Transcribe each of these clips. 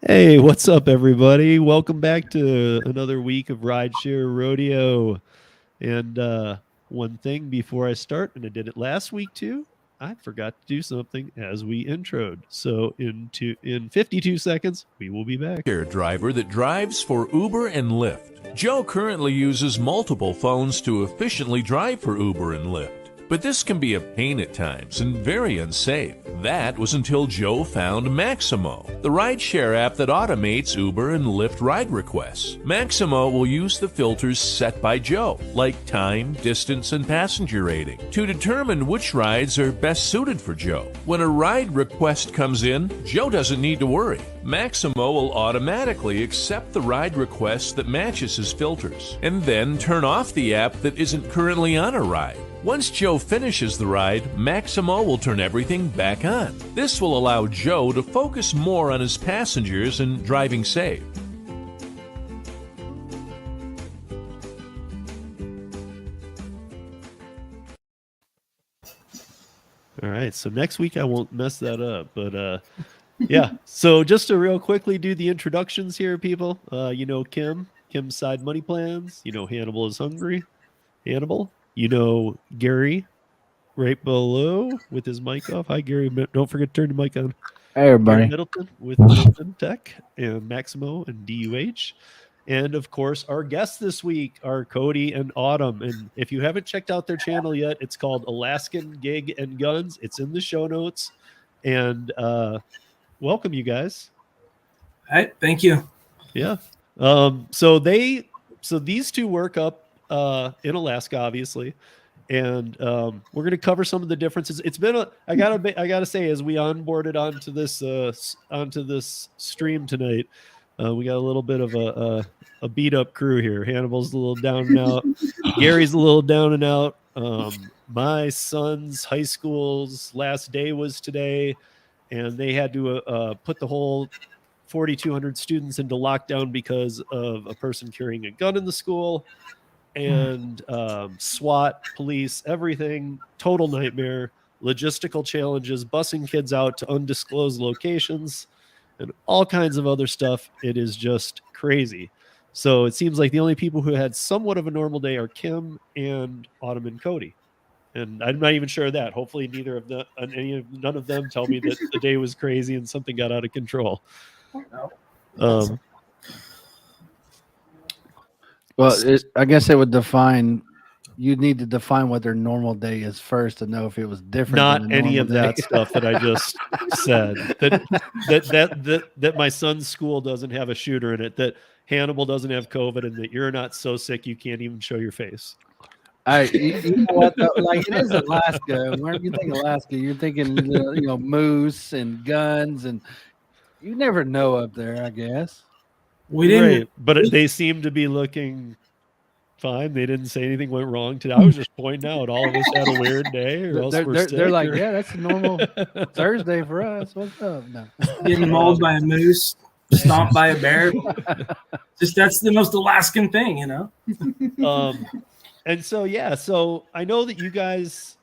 Hey, what's up, everybody? Welcome back to another week of Rideshare Rodeo. And one thing before I start, and I did it last week too, I forgot to do something as we introed. So in 52 seconds, we will be back. Driver that drives for Uber and Lyft. Joe currently uses multiple phones to efficiently drive for Uber and Lyft. But this can be a pain at times and very unsafe. That was until Joe found Maximo, the rideshare app that automates Uber and Lyft ride requests. Maximo will use the filters set by Joe, like time, distance, and passenger rating, to determine which rides are best suited for Joe. When a ride request comes in, Joe doesn't need to worry. Maximo will automatically accept the ride request that matches his filters, and then turn off the app that isn't currently on a ride. Once Joe finishes the ride, Maximo will turn everything back on. This will allow Joe to focus more on his passengers and driving safe. All right, so next week I won't mess that up, but yeah. So just to real quickly do the introductions here, people. You know Kim's Side Money Plans. You know Hannibal Is Hungry. Hannibal. You know Gary right below with his mic off. Hi, Gary. Don't forget to turn the mic on. Hey, everybody. Gary Middleton with Middleton Tech and Maximo and DUH. And, of course, our guests this week are Cody and Autumn. And if you haven't checked out their channel yet, it's called Alaskan Gig N Guns. It's in the show notes. And welcome, you guys. All right. Thank you. Yeah. So these two work up in Alaska, obviously, and we're going to cover some of the differences. It's been I gotta say, as we onboarded onto this stream tonight, we got a little bit of a beat up crew here. Hannibal's a little down and out. Gary's a little down and out. My son's high school's last day was today, and they had to put the whole 4,200 students into lockdown because of a person carrying a gun in the school. And SWAT, police, everything, total nightmare, logistical challenges, busing kids out to undisclosed locations, and all kinds of other stuff. It is just crazy. So it seems like the only people who had somewhat of a normal day are Kim and Autumn and Cody. And I'm not even sure of that. Hopefully none of them tell me that the day was crazy and something got out of control. Well, I guess it would define. You'd need to define what their normal day is first to know if it was different. Not any of that stuff that I just said. That my son's school doesn't have a shooter in it. That Hannibal doesn't have COVID, and that you're not so sick you can't even show your face. You know what? Like, it is Alaska. When you think Alaska, you're thinking moose and guns, and you never know up there, I guess. We didn't, right, but they seem to be looking fine. They didn't say anything went wrong today. I was just pointing out all of us had a weird day, or else they're like, yeah, that's a normal Thursday for us. What's up? No. Getting mauled by a moose, stomped by a bear. That's the most Alaskan thing, you know. And so yeah, so I know that you guys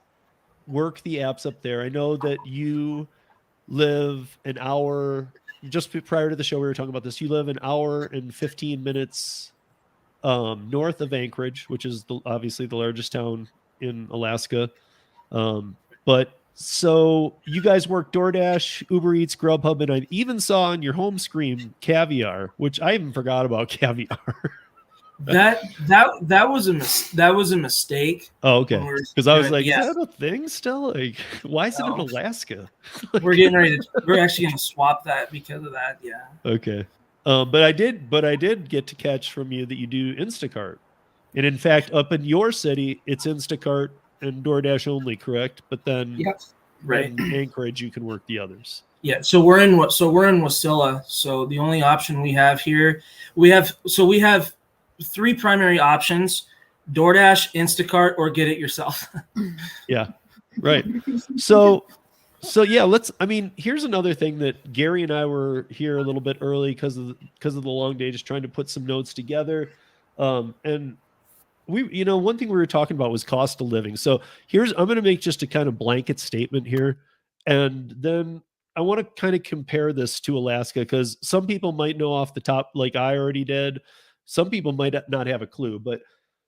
work the apps up there. I know that you live an hour. Just prior to the show, we were talking about this. You live an hour and 15 minutes north of Anchorage, which is obviously the largest town in Alaska. But so you guys work DoorDash, Uber Eats, Grubhub, and I even saw on your home screen Caviar, which I even forgot about Caviar. That was a mistake. Oh, okay. Because I was like, yes. Is that a thing still? Like, why is it in Alaska? We're getting ready we're actually gonna swap that because of that. Yeah. Okay. But I did get to catch from you that you do Instacart. And in fact, up in your city, it's Instacart and DoorDash only, correct? But then right. in Anchorage, you can work the others. Yeah, so we're in Wasilla. So the only option we have here, we have three primary options: DoorDash, Instacart, or get it yourself. Yeah, right. So yeah, here's another thing that Gary and I were here a little bit early because of the long day, just trying to put some notes together. And we, one thing we were talking about was cost of living. So I'm going to make just a kind of blanket statement here, and then I want to kind of compare this to Alaska, because some people might know off the top, like I already did. Some people might not have a clue. But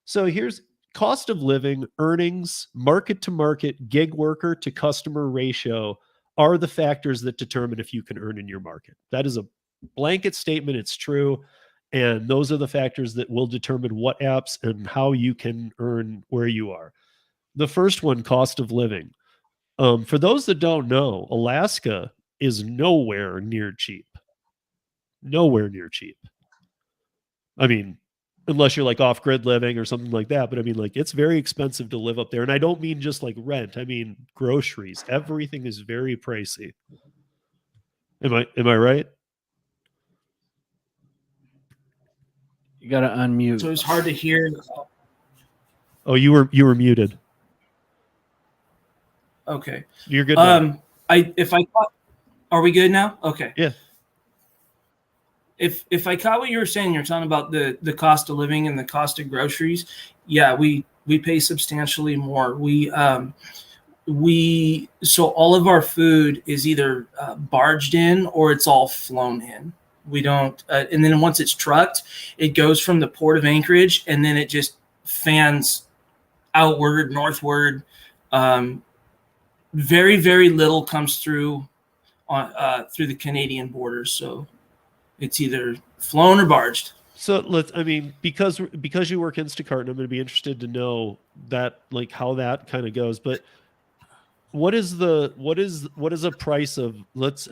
so here's cost of living, earnings, market to market, gig worker to customer ratio are the factors that determine if you can earn in your market. That is a blanket statement. It's true. And those are the factors that will determine what apps and how you can earn where you are. The first one, cost of living. For those that don't know, Alaska is nowhere near cheap. Nowhere near cheap. I mean, unless you're like off-grid living or something like that. But I mean, like, it's very expensive to live up there. And I don't mean just like rent. I mean groceries. Everything is very pricey. Am I right? You got to unmute. So it's hard to hear. Oh, you were muted. Okay. You're good now. Are we good now? Okay. Yeah. If I caught what you were saying, you're talking about the cost of living and the cost of groceries. Yeah, we pay substantially more. So all of our food is either barged in or it's all flown in. We don't, and then once it's trucked, it goes from the port of Anchorage, and then it just fans outward, northward. Very, very little comes through through the Canadian border. So it's either flown or barged. So because you work Instacart, and I'm going to be interested to know that, like, how that kind of goes. But what is a price of, let's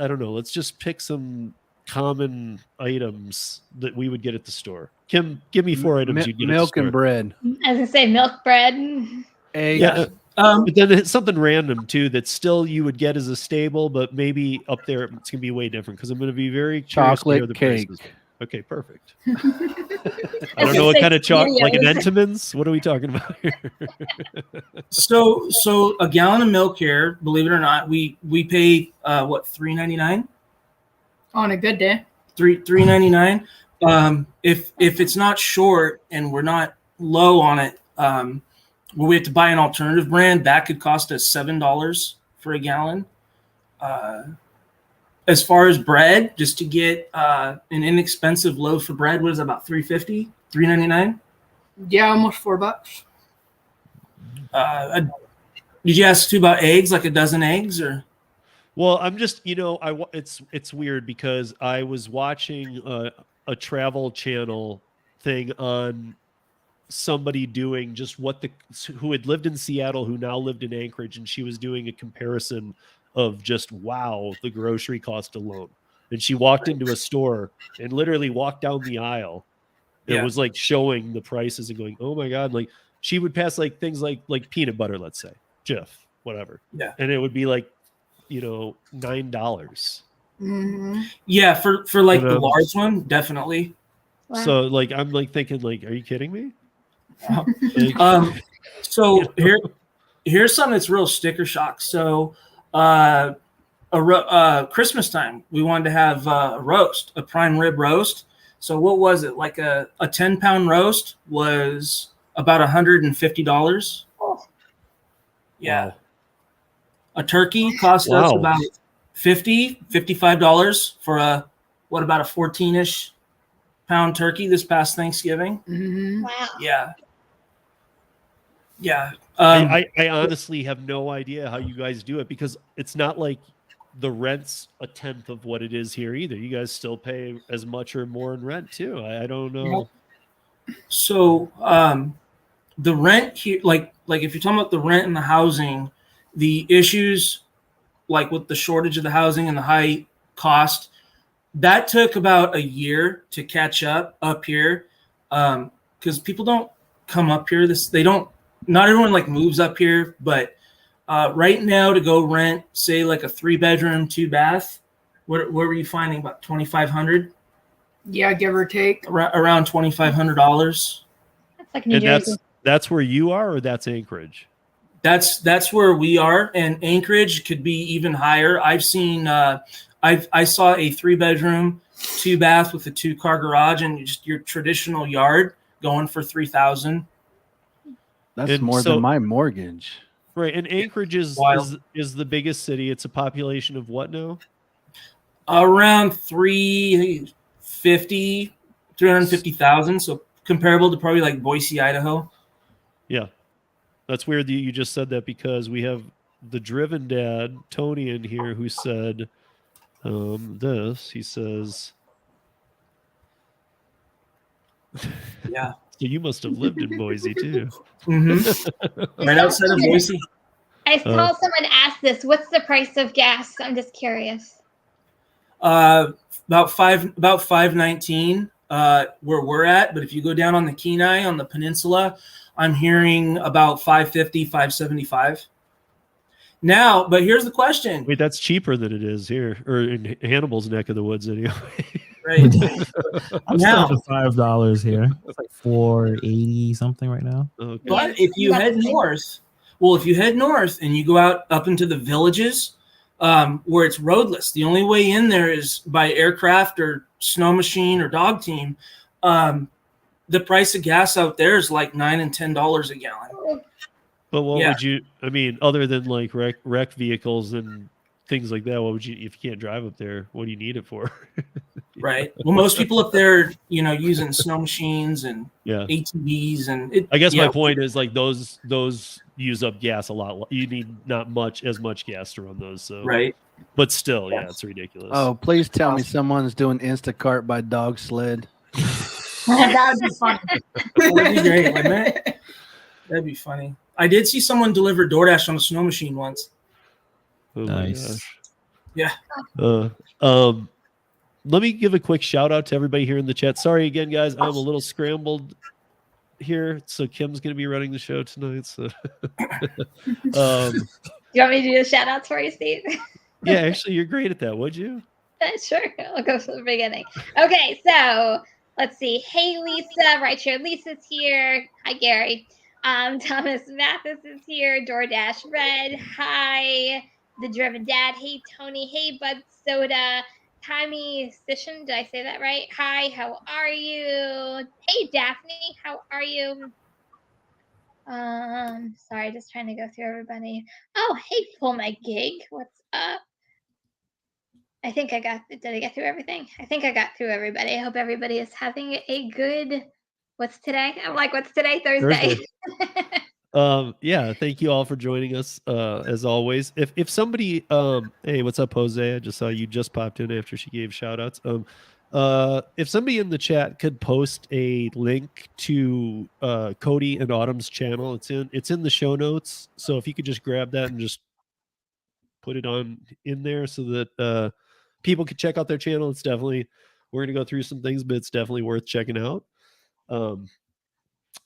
just pick some common items that we would get at the store. Kim, give me 4 items you'd get at the store. Milk and bread. I was gonna say milk, bread, Eggs. Yeah. But then it's something random too that still you would get as a staple, but maybe up there it's gonna be way different, because I'm gonna be very curious to hear Chocolate the cake. prices. Okay, perfect. I don't know what kind of chocolate, like an Entenmann's. What are we talking about here? So a gallon of milk here, believe it or not, we pay what, $3.99 on a good day. $3.99. If it's not short and we're not low on it, we have to buy an alternative brand that could cost us $7 for a gallon. As far as bread, just to get an inexpensive loaf of bread, what is it, about $3.50, $3.99? Yeah, almost $4. Did you ask too about eggs, like a dozen eggs, or? Well, I'm just, it's weird because I was watching a travel channel thing on somebody doing just who had lived in Seattle, who now lived in Anchorage, and she was doing a comparison of just, wow, the grocery cost alone. And she walked into a store and literally walked down the aisle. It was like showing the prices and going, oh my God. Like, she would pass like things like peanut butter, let's say, Jif, whatever. Yeah. And it would be like, $9. Mm-hmm. Yeah, for like the large one, definitely. Wow. So like, I'm like thinking, like, are you kidding me? So here's something that's real sticker shock. So Christmas time, we wanted to have a prime rib roast. So what was it? Like a 10-pound roast was about $150. Oh. Yeah. Wow. A turkey cost us about $55 for about a 14-ish pound turkey this past Thanksgiving. Mm-hmm. Wow. Yeah. Yeah. I honestly have no idea how you guys do it, because it's not like the rent's a tenth of what it is here either. You guys still pay as much or more in rent too. I don't know. So the rent here, like if you're talking about the rent and the housing, the issues like with the shortage of the housing and the high cost, that took about a year to catch up here, because people don't come up here. Not everyone like moves up here, but right now to go rent, say like a 3-bedroom, 2-bath, where were you finding about $2,500? Yeah, give or take. Around $2,500. That's like New Jersey. That's where you are, or that's Anchorage? That's where we are, and Anchorage could be even higher. I've seen I saw a 3-bedroom, 2-bath with a 2-car garage and just your traditional yard going for $3,000. That's more than my mortgage. Right. And Anchorage is the biggest city. It's a population of what now? Around 350,000. So comparable to probably like Boise, Idaho. Yeah. That's weird that you just said that because we have the driven dad, Tony, in here who said this. He says, Yeah. so you must have lived in Boise too. Mm-hmm. Right outside of Boise. I saw someone ask this. What's the price of gas? I'm just curious. About $5.19 where we're at, but if you go down on the Kenai on the peninsula, I'm hearing about $5.50, $5.75. Now, but here's the question. Wait, that's cheaper than it is here, or in Hannibal's neck of the woods anyway. Right. I'm Now, still at $5 here. It's like $4.80 something right now. Okay. but if you head north, and you go out up into the villages where it's roadless, the only way in there is by aircraft or snow machine or dog team. The price of gas out there is like $9 and $10 a gallon. But what would you? I mean, other than like wreck vehicles and things like that, what would you? If you can't drive up there, what do you need it for? Right. Well, most people up there, using snow machines and Yeah. ATVs, and I guess my point is like those use up gas a lot. You need not as much gas to run those. So right. But still, yeah, it's ridiculous. Oh, please tell me someone's doing Instacart by dog sled. That would be fun. That'd be great, wouldn't it? That'd be funny. I did see someone deliver DoorDash on a snow machine once. Oh my Nice. gosh. Yeah. Let me give a quick shout out to everybody here in the chat. Sorry again, guys. I'm a little scrambled here. So Kim's going to be running the show tonight. So, Do you want me to do the shout outs for you, Steve? yeah, actually, you're great at that. Would you? Sure. I'll go from the beginning. Okay, so let's see. Hey, Lisa. Rideshare Lisa's here. Hi, Gary. Thomas Mathis is here. DoorDash Red. Hi. The Driven Dad. Hey, Tony. Hey, Bud Soda. Tommy Sishin. Did I say that right? Hi. How are you? Hey, Daphne. How are you? Sorry, just trying to go through everybody. Oh, hey, Pull My Gig. What's up? I think did I get through everything? I think I got through everybody. I hope everybody is having a good, what's today? I'm like, what's today? Thursday. Yeah, thank you all for joining us. As always, if somebody, hey, what's up, Jose? I just saw you just popped in after she gave shout outs. If somebody in the chat could post a link to Cody and Autumn's channel, it's in the show notes. So if you could just grab that and just put it in there so that people could check out their channel. It's definitely, we're gonna go through some things, but it's definitely worth checking out.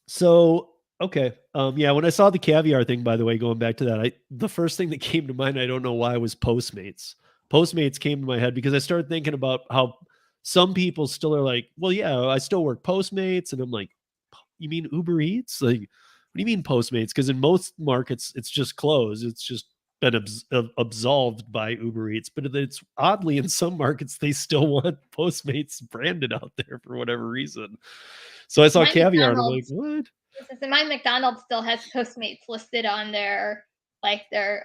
So okay, yeah. When I saw the Caviar thing, by the way, going back to that, the first thing that came to mind, I don't know why, was Postmates. Postmates came to my head because I started thinking about how some people still are like, well, yeah, I still work Postmates, and I'm like, you mean Uber Eats? Like, what do you mean Postmates? Because in most markets, it's just closed. It's just been absolved by Uber Eats, but it's oddly in some markets they still want Postmates branded out there for whatever reason. So I saw Caviar and I'm like, what? My McDonald's still has Postmates listed on their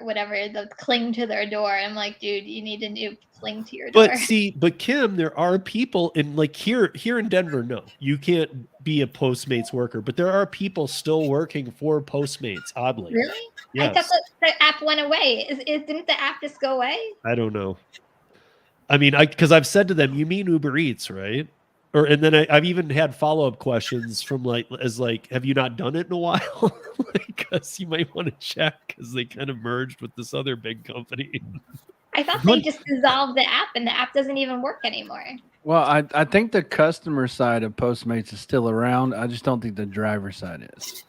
whatever, the cling to their door. I'm like, dude, you need a new cling to your door. But Kim, there are people in like here in Denver. No, you can't be a Postmates worker, but there are people still working for Postmates. Oddly, really? Yes. I thought the app went away. Didn't the app just go away? I don't know. I mean, because I've said to them, you mean Uber Eats, right? And then I've even had follow-up questions from have you not done it in a while? Because you might want to check because they kind of merged with this other big company. I thought they just dissolved the app and the app doesn't even work anymore. Well, I think the customer side of Postmates is still around. I just don't think the driver side is.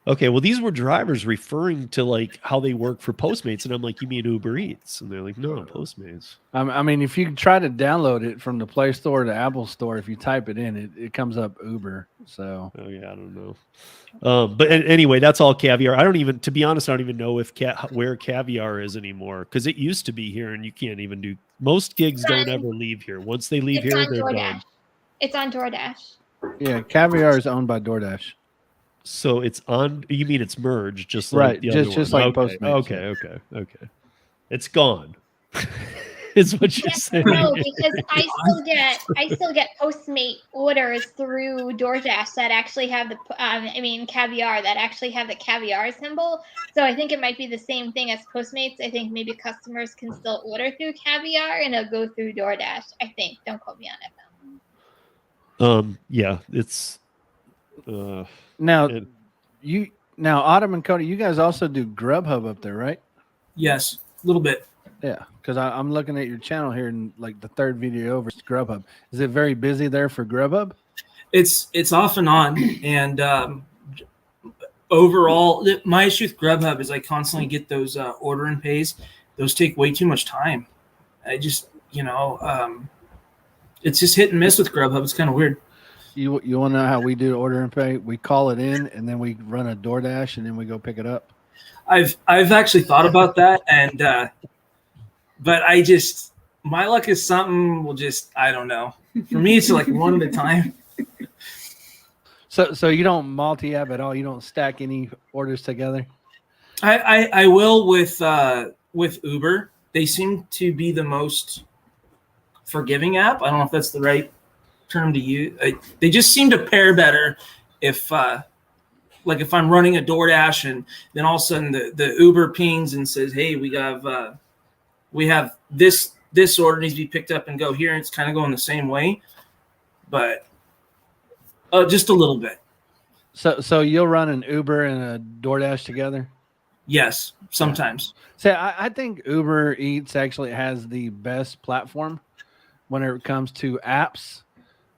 Okay, well, these were drivers referring to like how they work for Postmates, and I'm like, you mean Uber Eats? And they're like, no, Postmates. I mean, if you try to download it from the Play Store or the Apple Store, if you type it in, it comes up Uber. So, oh yeah, I don't know. But anyway, that's all Caviar. To be honest, I don't even know if where Caviar is anymore because it used to be here, and you can't even do. Most gigs don't ever leave here. Once they leave here, they're done. It's on DoorDash. Yeah, Caviar is owned by DoorDash. So it's on. You mean it's merged, just right? Like the just other like one. Postmates. Okay. It's gone. is what you're Yes, saying. no, because I still get Postmate orders through DoorDash that actually have the Caviar that actually have the Caviar symbol. So I think it might be the same thing as Postmates. I think maybe customers can still order through Caviar and it'll go through DoorDash. I think. Don't quote me on it though. Yeah, it's Now it- Autumn and Cody, you guys also do Grubhub up there, right? Yes, a little bit. Yeah, because I'm looking at your channel here, and like the third video over is Grubhub. Is it very busy there for Grubhub? It's off and on, and overall, my issue with Grubhub is I constantly get those order and pays. Those take way too much time. I just it's just hit and miss with Grubhub. It's kind of weird. You want to know how we do order and pay? We call it in, and then we run a DoorDash, and then we go pick it up. I've actually thought about that, and but my luck is something I don't know. For me, it's like one at a time. So you don't multi-app at all? You don't stack any orders together? I will with Uber. They seem to be the most forgiving app. I don't know if that's the right term to use. They just seem to pair better if if I'm running a DoorDash and then all of a sudden the Uber pings and says, hey, we have this order needs to be picked up and go here. And it's kind of going the same way, but just a little bit. So you'll run an Uber and a DoorDash together? Yes, sometimes. So I think Uber Eats actually has the best platform when it comes to apps,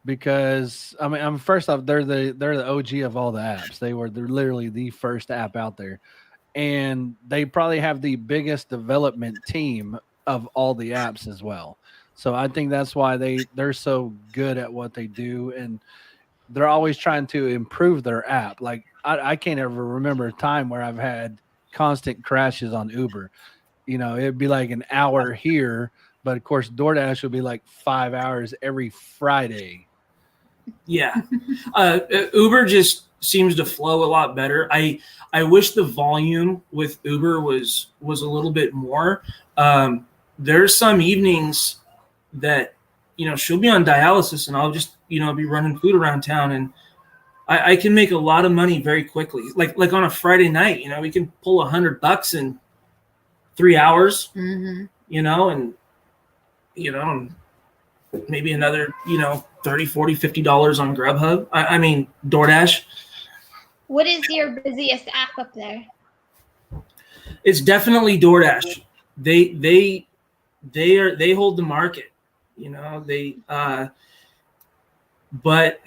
because first off, they're the OG of all the apps. They're literally the first app out there, and they probably have the biggest development team of all the apps as well. So I think that's why they're so good at what they do, and they're always trying to improve their app. Like I can't ever remember a time where I've had constant crashes on Uber. It'd be like an hour here, but of course DoorDash would be like 5 hours every Friday. Yeah. Uber just seems to flow a lot better. I wish the volume with Uber was a little bit more. There's some evenings that, she'll be on dialysis and I'll just, be running food around town, and I can make a lot of money very quickly. Like on a Friday night, we can pull $100 in 3 hours, and maybe another, $30, $40, $50 on Grubhub. I mean, DoorDash. What is your busiest app up there? It's definitely DoorDash. They hold the market, but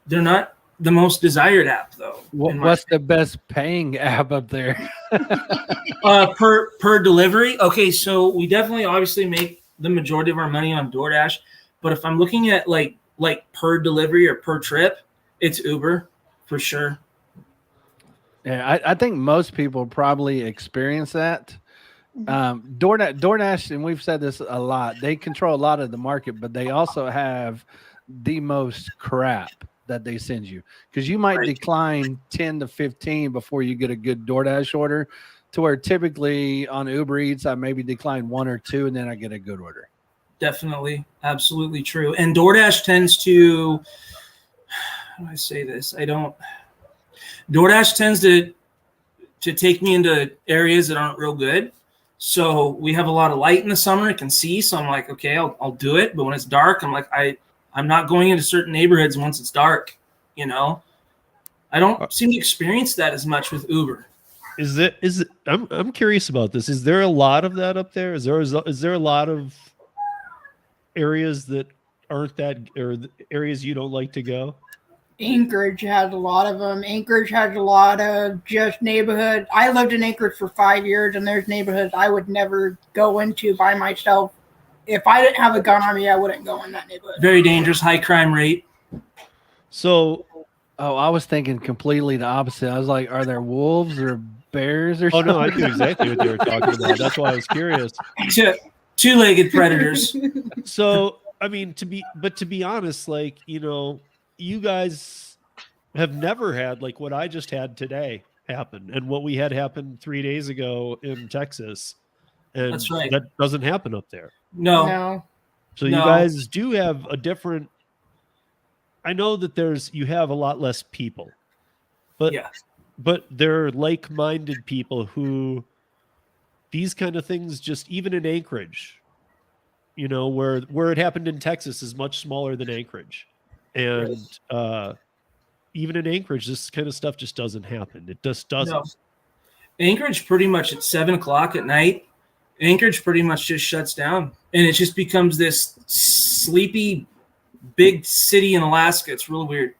they're not the most desired app though. What's the best paying app up there? Per delivery? Okay, so we definitely obviously make the majority of our money on DoorDash, but if I'm looking at like per delivery or per trip, it's Uber for sure. Yeah, I think most people probably experience that. DoorDash, and we've said this a lot, they control a lot of the market, but they also have the most crap that they send you, because you might decline 10 to 15 before you get a good DoorDash order, to where typically on Uber Eats I maybe decline 1 or 2 and then I get a good order. Definitely, absolutely true. And DoorDash tends to, how do I say this? DoorDash tends to take me into areas that aren't real good. So we have a lot of light in the summer, I can see. So I'm like, okay, I'll do it. But when it's dark, I'm like, I'm not going into certain neighborhoods once it's dark. I don't seem to experience that as much with Uber. Is it? I'm curious about this. Is there a lot of that up there? Is there a lot of areas that aren't that, or areas you don't like to go? Anchorage has a lot of them. Anchorage has a lot of just neighborhood. I lived in Anchorage for 5 years, and there's neighborhoods I would never go into by myself. If I didn't have a gun on me, I wouldn't go in that neighborhood. Very dangerous, high crime rate. So, I was thinking completely the opposite. I was like, are there wolves or bears or something? no, I knew exactly what they were talking about. That's why I was curious. Two-legged predators. So, I mean, to be honest, like, you guys have never had like what I just had today happen, and what we had happen 3 days ago in Texas. and That's right. that doesn't happen up there. No. So you guys do have a different. I know that you have a lot less people, but they're like-minded people who these kind of things just even in Anchorage, where it happened in Texas is much smaller than Anchorage, and even in Anchorage, this kind of stuff just doesn't happen. It just doesn't. No. Anchorage pretty much at 7:00 at night. Anchorage pretty much just shuts down, and it just becomes this sleepy big city in Alaska. It's really weird.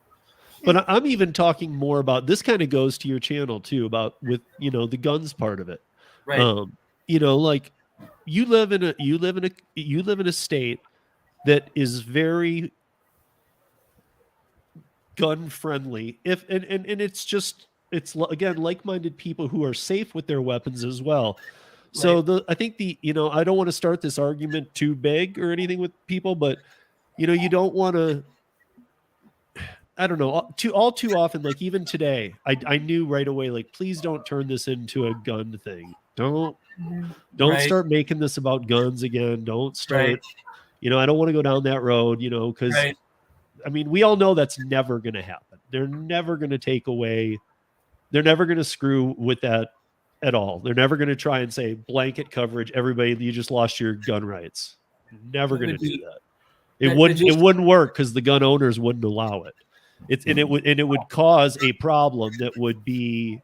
But I'm even talking more about this. Kind of goes to your channel too, about with the guns part of it. Right. Like you live in a state that is very gun friendly. And it's again like-minded people who are safe with their weapons as well. So I think I don't want to start this argument too big or anything with people, but you don't want to. I don't know. All too often, like even today, I knew right away, like, please don't turn this into a gun thing. Don't start making this about guns again. Don't start. I don't want to go down that road. Because I mean, we all know that's never going to happen. They're never going to take away. They're never going to screw with that at all. They're never going to try and say blanket coverage. Everybody, you just lost your gun rights. Never going to do that. It wouldn't work because the gun owners wouldn't allow it. It would cause a problem that would be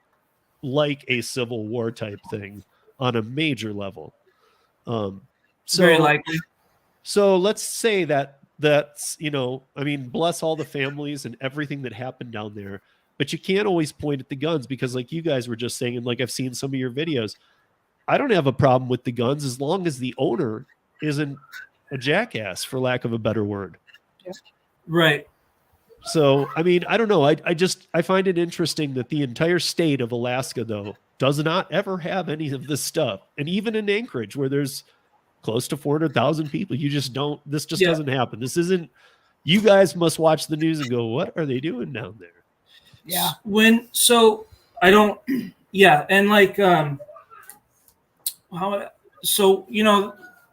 like a Civil War type thing on a major level. Very likely. So let's say that's I mean, bless all the families and everything that happened down there. But you can't always point at the guns because, like you guys were just saying, and like I've seen some of your videos, I don't have a problem with the guns as long as the owner isn't a jackass, for lack of a better word. Right. So, I mean, I don't know. I find it interesting that the entire state of Alaska, though, does not ever have any of this stuff. And even in Anchorage, where there's close to 400,000 people, this just doesn't happen. This isn't, you guys must watch the news and go, what are they doing down there? Yeah. And like,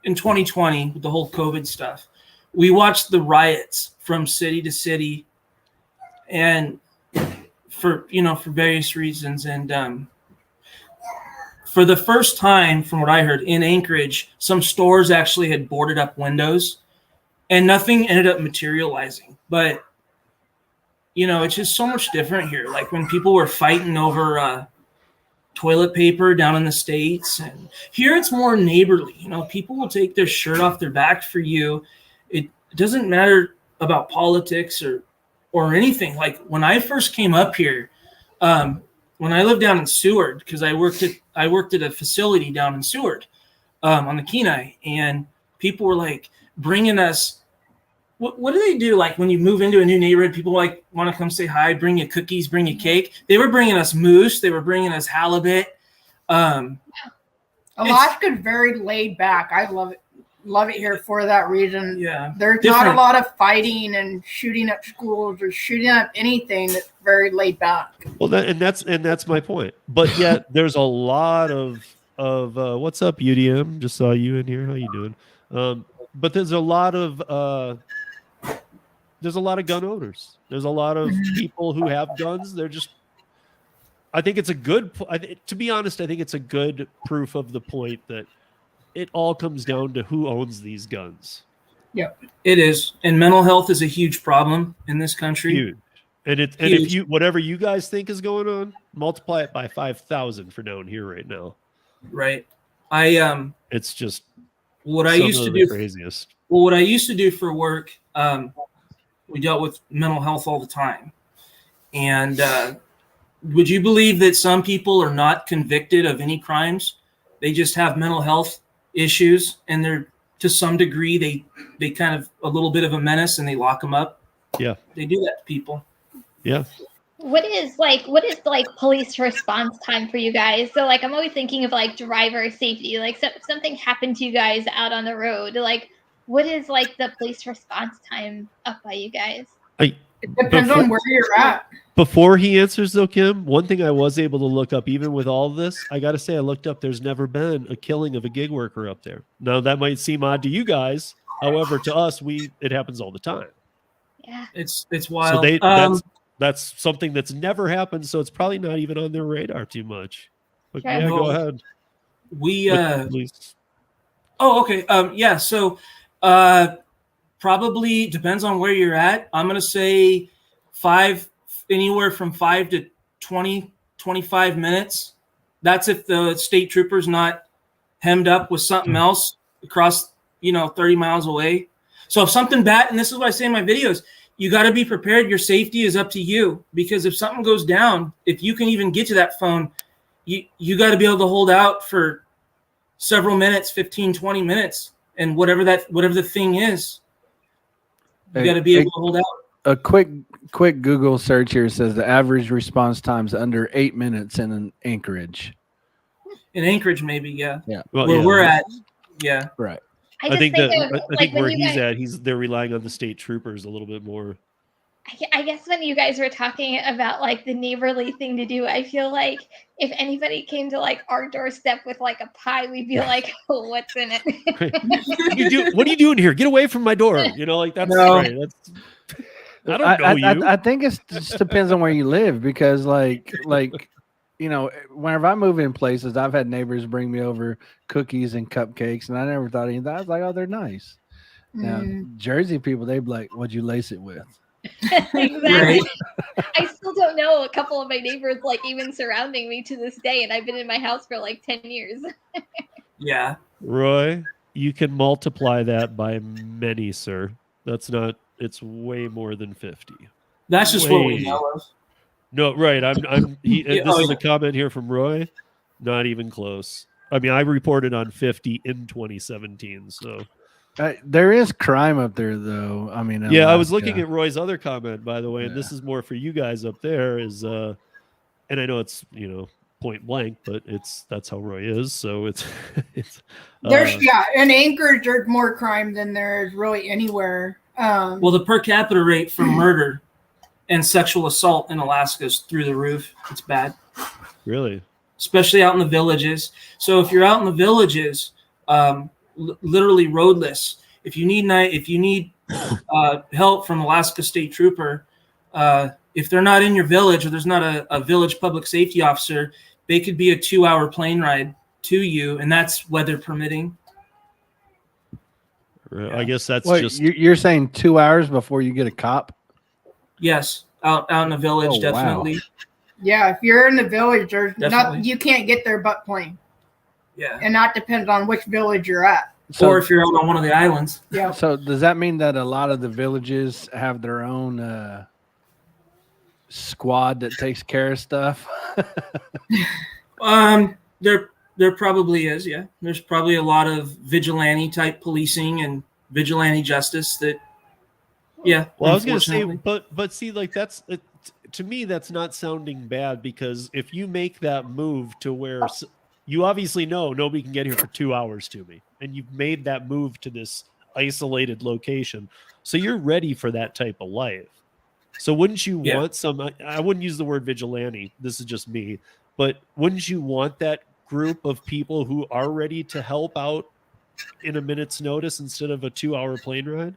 in 2020 with the whole COVID stuff, we watched the riots from city to city, and for various reasons. And for the first time, from what I heard, in Anchorage, some stores actually had boarded up windows, and nothing ended up materializing. But it's just so much different here. Like when people were fighting over toilet paper down in the States, and here it's more neighborly. People will take their shirt off their back for you. It doesn't matter about politics or anything. Like when I first came up here, when I lived down in Seward, because I worked at a facility down in Seward on the Kenai, and people were like bringing us. What do they do? Like when you move into a new neighborhood, people like want to come say hi, bring you cookies, bring you cake. They were bringing us moose. They were bringing us halibut. Alaska's very laid back. I love it here for that reason. Yeah, there's not a lot of fighting and shooting up schools or shooting up anything. That's very laid back. Well, that's my point. But yet there's a lot of what's up, UDM? Just saw you in here. How you doing? But there's a lot of gun owners. There's a lot of people who have guns. They're just. I think it's a good. To be honest, I think it's a good proof of the point that it all comes down to who owns these guns. Yeah, it is, and mental health is a huge problem in this country. Huge. And if you whatever you guys think is going on, multiply it by 5,000 for down here right now. Right. It's just what I used to do. Craziest. Well, what I used to do for work, we dealt with mental health all the time. And would you believe that some people are not convicted of any crimes? They just have mental health issues, and they're to some degree they kind of a little bit of a menace, and they lock them up. Yeah, they do that to people. Yeah. What is police response time for you guys? So like I'm always thinking of like driver safety. Like something happened to you guys out on the road. Like what is like the police response time up by you guys? It depends on where you're at. Before he answers though, Kim, one thing I was able to look up, even with all of this, I got to say, I looked up, there's never been a killing of a gig worker up there. Now that might seem odd to you guys. However, to us, it happens all the time. Yeah. It's wild. So that's something that's never happened. So it's probably not even on their radar too much. But Sure. yeah, go ahead. Please. Oh, okay. Yeah. So, probably depends on where you're at. I'm going to say anywhere from 5 to 20, 25 minutes. That's if the state trooper's not hemmed up with something else across, 30 miles away. So if something bad, and this is what I say in my videos, you got to be prepared. Your safety is up to you, because if something goes down, if you can even get to that phone, you got to be able to hold out for several minutes, 15, 20 minutes, and whatever the thing is, you got to be able to hold out. A quick Google search here says the average response time is under 8 minutes in Anchorage. In Anchorage, maybe, yeah. Yeah. Well, Where yeah. we're at, yeah. Right. I think of, where when he's at, they're relying on the state troopers a little bit more. I guess when you guys were talking about like the neighborly thing to do, I feel like if anybody came to like our doorstep with like a pie, we'd be like, oh, what's in it? What are you doing here? Get away from my door. That's No. right. I don't know you. I think it just depends on where you live, because whenever I move in places, I've had neighbors bring me over cookies and cupcakes, and I never thought anything. I was like, oh, they're nice. Now, Jersey people, they'd be like, what'd you lace it with? Exactly. Right. I still don't know a couple of my neighbors, like even surrounding me to this day, and I've been in my house for like 10 years. Yeah. Roy, you can multiply that by many, sir. It's way more than 50. That's just what we know of. No, right. This is yeah. a comment here from Roy. Not even close. I mean, I reported on 50 in 2017. So there is crime up there, though. I mean, yeah, I was looking at Roy's other comment, by the way, and this is more for you guys up there. And I know it's point blank, but that's how Roy is. So it's There's in Anchorage there's more crime than there is really anywhere. Well, the per capita rate for murder and sexual assault in Alaska is through the roof. It's bad. Really? Especially out in the villages. So if you're out in the villages, literally roadless, if you need help from Alaska State Trooper, if they're not in your village or there's not a village public safety officer, they could be a 2-hour plane ride to you, and that's weather permitting. I guess that's just... You're saying 2 hours before you get a cop? Yes, out in the village, definitely. Wow. Yeah, if you're in the village, there's Definitely. you can't get there but plane. Yeah. And that depends on which village you're at. Or if you're out on one of the islands. Yeah. So does that mean that a lot of the villages have their own squad that takes care of stuff? There probably is, yeah. There's probably a lot of vigilante type policing and vigilante justice that, yeah. Well, I was going to say, but see, like to me, that's not sounding bad, because if you make that move to where you obviously know nobody can get here for 2 hours to me, and you've made that move to this isolated location, so you're ready for that type of life. So wouldn't you want I wouldn't use the word vigilante, this is just me, but wouldn't you want that group of people who are ready to help out in a minute's notice instead of a 2-hour plane ride?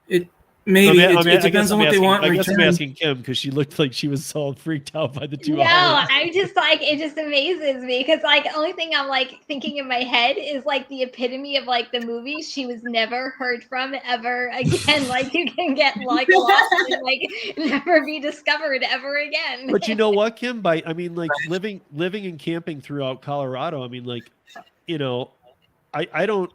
It depends on what they want. I guess I'm asking Kim, because she looked like she was all freaked out by the 2 hours. No, I'm just like, it just amazes me, because like the only thing I'm like thinking in my head is like the epitome of like the movie. She was never heard from ever again. Like you can get like lost and like never be discovered ever again. But you know what, Kim? Living and camping throughout Colorado, I don't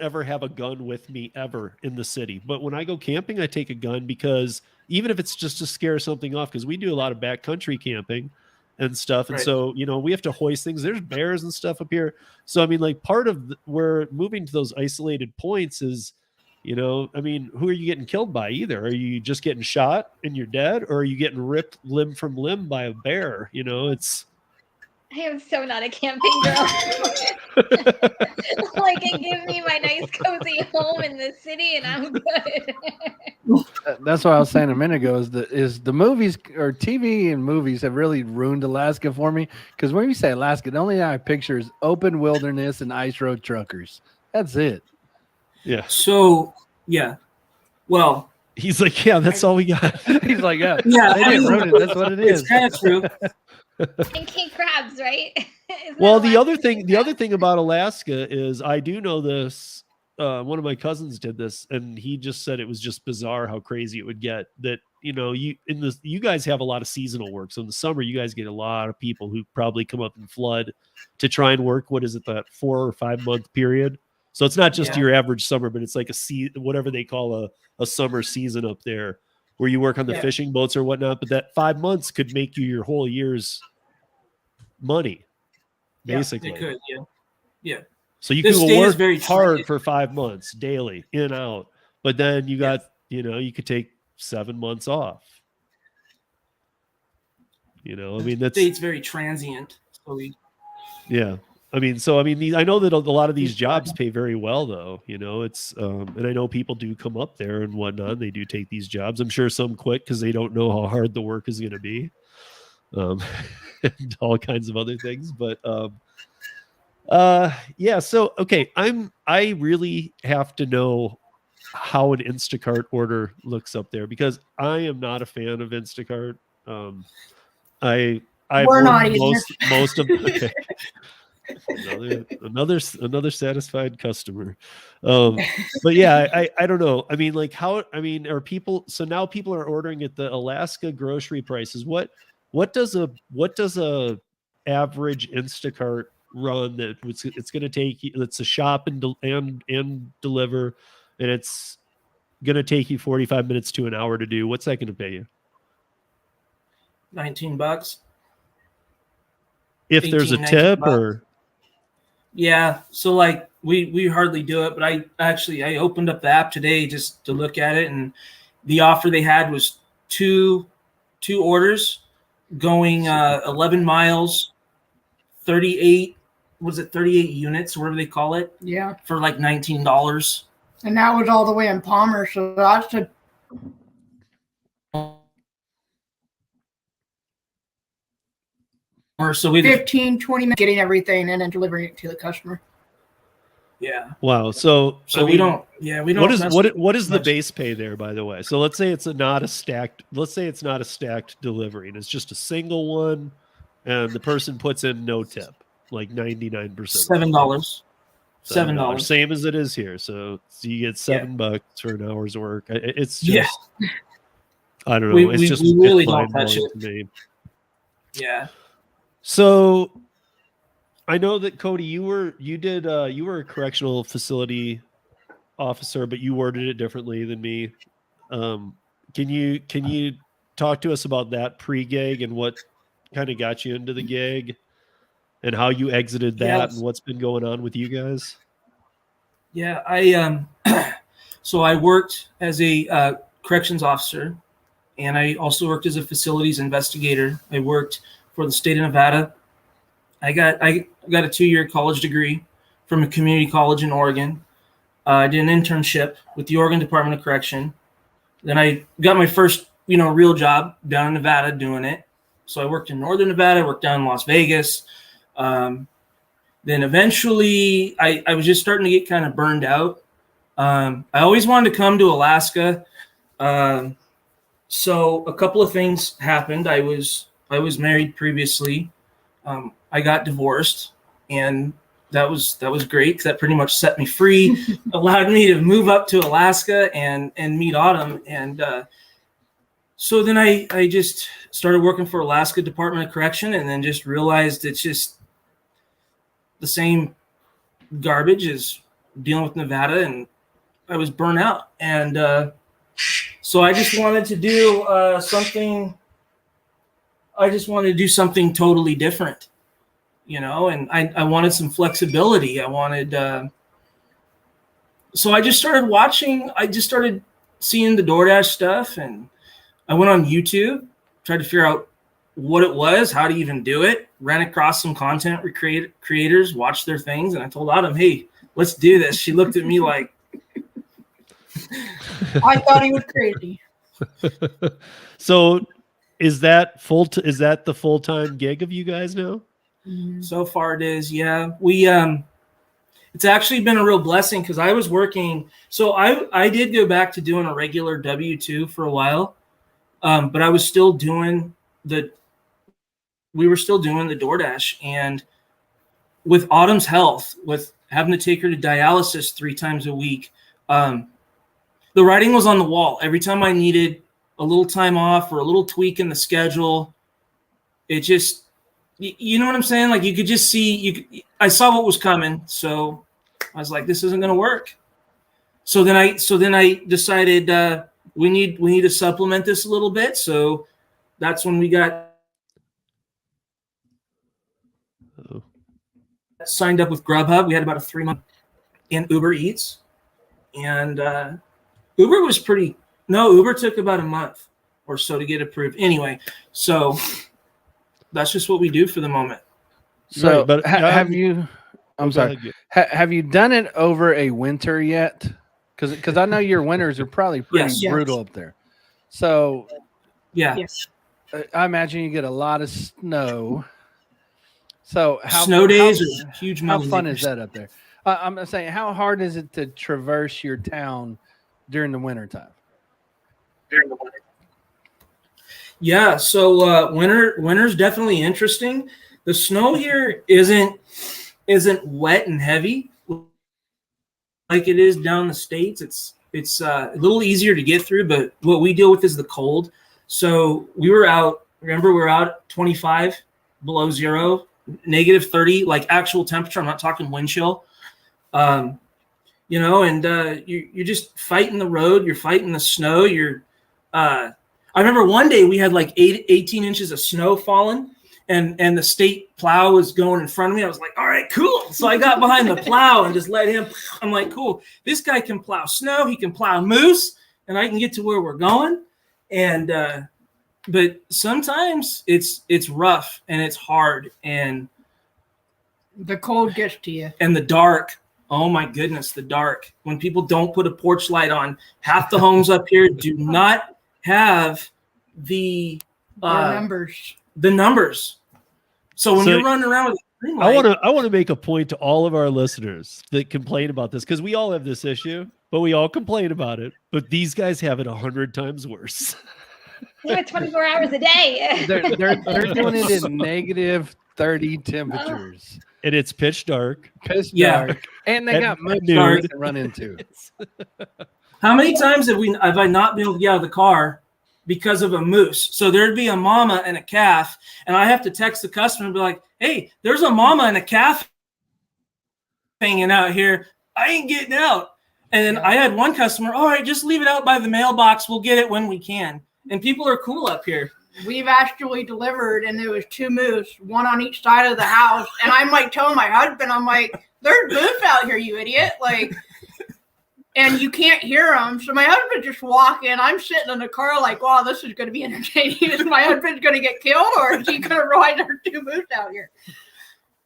ever have a gun with me ever in the city. But when I go camping, I take a gun, because even if it's just to scare something off, because we do a lot of backcountry camping and stuff. And so, we have to hoist things. There's bears and stuff up here. So, part of where moving to those isolated points is, who are you getting killed by either? Are you just getting shot and you're dead? Or are you getting ripped limb from limb by a bear? I am so not a camping girl. Like, and give me my nice cozy home in the city, and I'm good. That's what I was saying a minute ago. Is the movies or TV and movies have really ruined Alaska for me? Because when you say Alaska, the only thing I picture is open wilderness and ice road truckers. That's it. Yeah. So yeah, well, He's like, yeah, that's all we got. He's like, yeah, yeah, they didn't ruin it. That's what it is. it's kind of true. And king crabs, right? Isn't Well, that the Alaska? other thing about Alaska is I do know this. One of my cousins did this, and he just said it was just bizarre how crazy it would get. That you guys have a lot of seasonal work, so in the summer you guys get a lot of people who probably come up in flood to try and work. What is it, that 4 or 5 month period? So it's not just Yeah. your average summer, but it's like whatever they call a summer season up there, where you work on the Yeah. fishing boats or whatnot. But that 5 months could make you your whole year's money, basically. Yeah, it could, yeah. So you This can state is work very hard trendy. for 5 months daily, in and out, but then you got, you could take 7 months off. I mean, that's, State's very transient. So yeah. I mean, I know that a lot of these jobs pay very well, though. It's, and I know people do come up there and whatnot. They do take these jobs. I'm sure some quit because they don't know how hard the work is going to be, and all kinds of other things. But yeah. So okay, I really have to know how an Instacart order looks up there, because I am not a fan of Instacart. I've We're not ordered either. most of. Okay. Another satisfied customer. But yeah, I don't know. I mean, like, are people, so now people are ordering at the Alaska grocery prices. What does a average Instacart run that it's going to take you, it's a shop and deliver, and it's going to take you 45 minutes to an hour to do? What's that going to pay you? $19. If there's a 18, tip, 19 or Yeah, so like we hardly do it, but I opened up the app today just to look at it, and the offer they had was two orders going 11 miles, 38 units, whatever they call it, Yeah. for like $19. And that was all the way in Palmer. So that's a Or so we 15, 20 minutes getting everything and then delivering it to the customer. yeah. wow. So So I we mean, don't we don't mess what is the much. base pay there, by the way? So let's say it's not a stacked delivery and it's just a single one, and the person puts in no tip, like 99%. $7. $7. Same as it is here. So you get $7 for an hour's work. It's just, Yeah. I don't know. We- It's we- just we really it's don't touch mind-blowing it. to me. Yeah. So I know that Cody, you were a correctional facility officer, but you worded it differently than me. Can you talk to us about that pre-gig and what kind of got you into the gig, and how you exited that, Yes. and what's been going on with you guys? Yeah, I so I worked as a corrections officer, and I also worked as a facilities investigator. I worked for the state of Nevada. I got a 2-year college degree from a community college in Oregon. I did an internship with the Oregon Department of Correction. Then I got my first, real job down in Nevada doing it. So I worked in Northern Nevada, worked down in Las Vegas. Then eventually I was just starting to get kind of burned out. I always wanted to come to Alaska. So a couple of things happened. I was married previously. I got divorced, and that was great, because that pretty much set me free, allowed me to move up to Alaska and meet Autumn. And so then I just started working for Alaska Department of Correction, and then just realized it's just the same garbage as dealing with Nevada, and I was burnt out. And so I just wanted to do something. I just wanted to do something totally different, and I wanted some flexibility. I wanted, so I just started watching. I just started seeing the DoorDash stuff, and I went on YouTube, tried to figure out what it was, how to even do it. Ran across some content creators, watched their things, and I told Autumn, "Hey, let's do this." She looked at me like I thought he was crazy. So is that the full-time gig of you guys now? so far it is. Yeah, we it's actually been a real blessing because I was working. So I did go back to doing a regular W-2 for a while, but I was still doing we were still doing the DoorDash. And with Autumn's health, with having to take her to dialysis 3 times a week, the writing was on the wall. Every time I needed a little time off or a little tweak in the schedule, it just, you know what I'm saying? Like you could just see, I saw what was coming. So I was like, this isn't going to work. So then I decided we need to supplement this a little bit. So that's when we got signed up with Grubhub. We had about a 3-month in Uber Eats, and Uber was Uber took about a month or so to get approved. Anyway, so that's just what we do for the moment. So, Right, but have you? I'm Go sorry. ahead. Have you done it over a winter yet? Because I know your winters are probably pretty Yes. brutal up there. So Yeah. Yes. I imagine you get a lot of snow. So Snow days are huge. How fun is that up there? I'm saying, how hard is it to traverse your town during the wintertime? Yeah, so winter's definitely interesting. The snow here isn't wet and heavy like it is down the States. It's a little easier to get through, but what we deal with is the cold. So we were out 25 below zero, -30, like actual temperature. I'm not talking wind chill. And you're just fighting the road. You're fighting the snow. I remember one day we had like 18 inches of snow falling, and the state plow was going in front of me. I was like, all right, cool. So I got behind the plow and just let him. I'm like, cool. This guy can plow snow. He can plow moose, and I can get to where we're going. And but sometimes it's rough and it's hard, and The cold gets to you. and the dark. Oh my goodness, the dark. When people don't put a porch light on, half the homes up here do not have the Numbers. numbers. So when you're running around with a green light, I want to make a point to all of our listeners that complain about this, because we all have this issue, but we all complain about it. But these guys have it 100 times worse. Do it 24 hours a day. They're doing it in -30 temperatures. And it's pitch dark. Pitch Yeah. dark. And they And got moose dark. to run into. how many times have I not been able to get out of the car because of a moose? So there'd be a mama and a calf, and I have to text the customer and be like, hey, there's a mama and a calf hanging out here. I ain't getting out. And I had one customer, all right, just leave it out by the mailbox. We'll get it when we can. And people are cool up here. We've actually delivered, and there was 2 moose, one on each side of the house. And I'm like telling my husband, I'm like, there's moose out here, you idiot. Like, and you can't hear them. So my husband just walking. I'm sitting in the car like, wow, this is going to be entertaining. Is my husband going to get killed, or is he going to ride our 2 moose out here?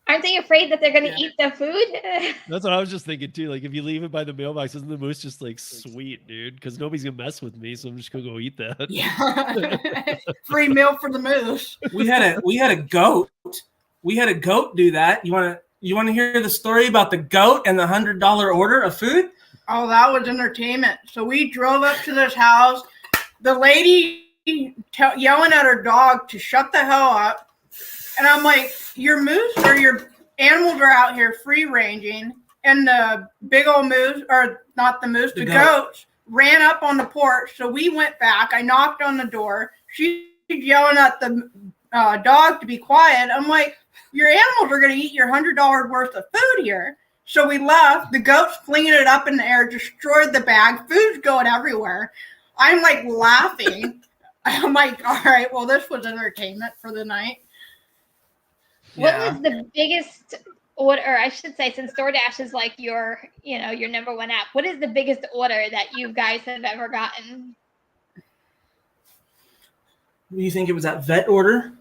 Aren't they afraid that they're going to eat the food? That's what I was just thinking too. Like, if you leave it by the mailbox, isn't the moose just like, sweet, dude? Because nobody's gonna mess with me, so I'm just gonna go eat that. Yeah. Free meal for the moose. We had a goat. We had a goat do that. You want to hear the story about the goat and the $100 order of food? Oh, that was entertainment. So we drove up to this house. The lady yelling at her dog to shut the hell up. And I'm like, your moose or your animals are out here free ranging. And the big old moose, or not the moose, the goats ran up on the porch. So we went back. I knocked on the door. She's yelling at the dog to be quiet. I'm like, your animals are going to eat your $100 worth of food here. So we left. The goat's flinging it up in the air, destroyed the bag. Food's going everywhere. I'm like laughing. I'm like, all right, well, this was entertainment for the night. What was the biggest order, or I should say, since DoorDash is like your number one app, what is the biggest order that you guys have ever gotten? Do you think it was that vet order?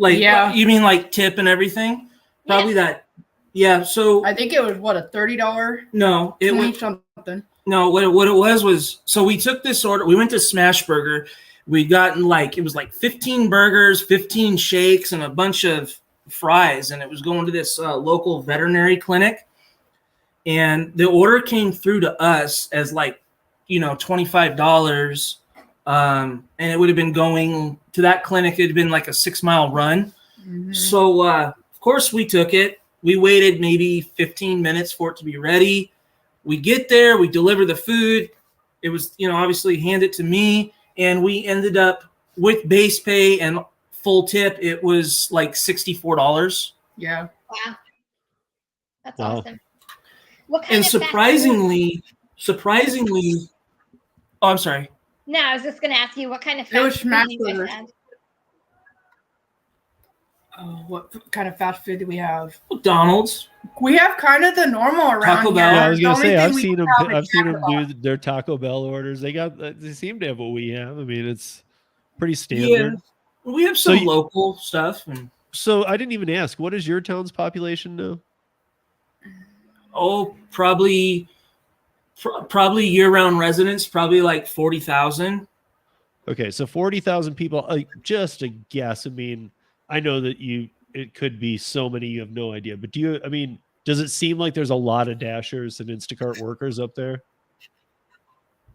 Like, Yeah. you mean like tip and everything? Probably that. Yeah. So I think it was what, a $30 no, it was something. no. What it was. So we took this order. We went to Smash Burger. We gotten like, it was like 15 burgers, 15 shakes, and a bunch of fries, and it was going to this local veterinary clinic. And the order came through to us as like, $25. And it would have been going to that clinic. It had been like a 6-mile run. Mhm. So, of course, we took it. We waited maybe 15 minutes for it to be ready. We get there. We deliver the food. It was, obviously hand it to me. And we ended up with base pay and full tip. It was like $64. Yeah. Wow. That's Wow. awesome. What kind And of surprisingly, oh, I'm sorry. No, I was just going to ask you what kind of It was fast food smash you guys burgers. had. What kind of fast food do we have? McDonald's. We have kind of the normal around Taco here. Bell. Yeah, I was The gonna only say thing I've we seen them. don't have I've is seen them Taco do their Taco Bell orders. They seem to have what we have. I mean, it's pretty Yeah. standard. We have So some local stuff. And So I didn't even ask. What is your town's population now? probably year-round residents, probably like 40,000. Okay, so 40,000 people. Just a guess. I mean, I know that it could be so many you have no idea. But does it seem like there's a lot of Dashers and Instacart workers up there?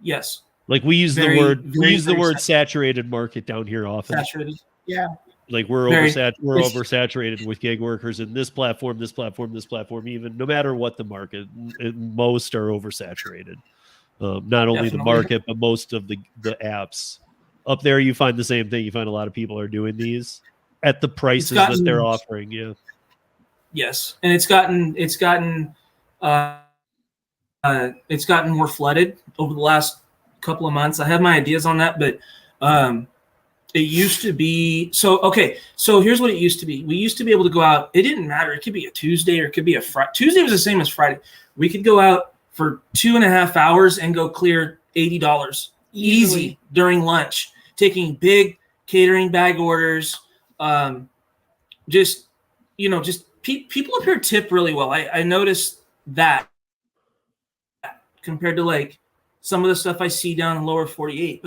Yes. Like we use Very, the word very, very saturated market down here often. saturated. Yeah. Like we're Very. oversaturated with gig workers in this platform, even no matter what the market, most are oversaturated. Not only the Definitely. market, but most of the apps. Up there, you find the same thing. You find a lot of people are doing these at the prices that they're offering. Yeah. Yes, and it's gotten more flooded over the last couple of months. I have my ideas on that, but it used to be so. Okay, so here's what it used to be. We used to be able to go out. It didn't matter. It could be a Tuesday or it could be a Friday. Tuesday was the same as Friday. We could go out for 2.5 hours and go clear $80 easy during lunch, taking big catering bag orders. People up here tip really well. I noticed that compared to like some of the stuff I see down in lower 48.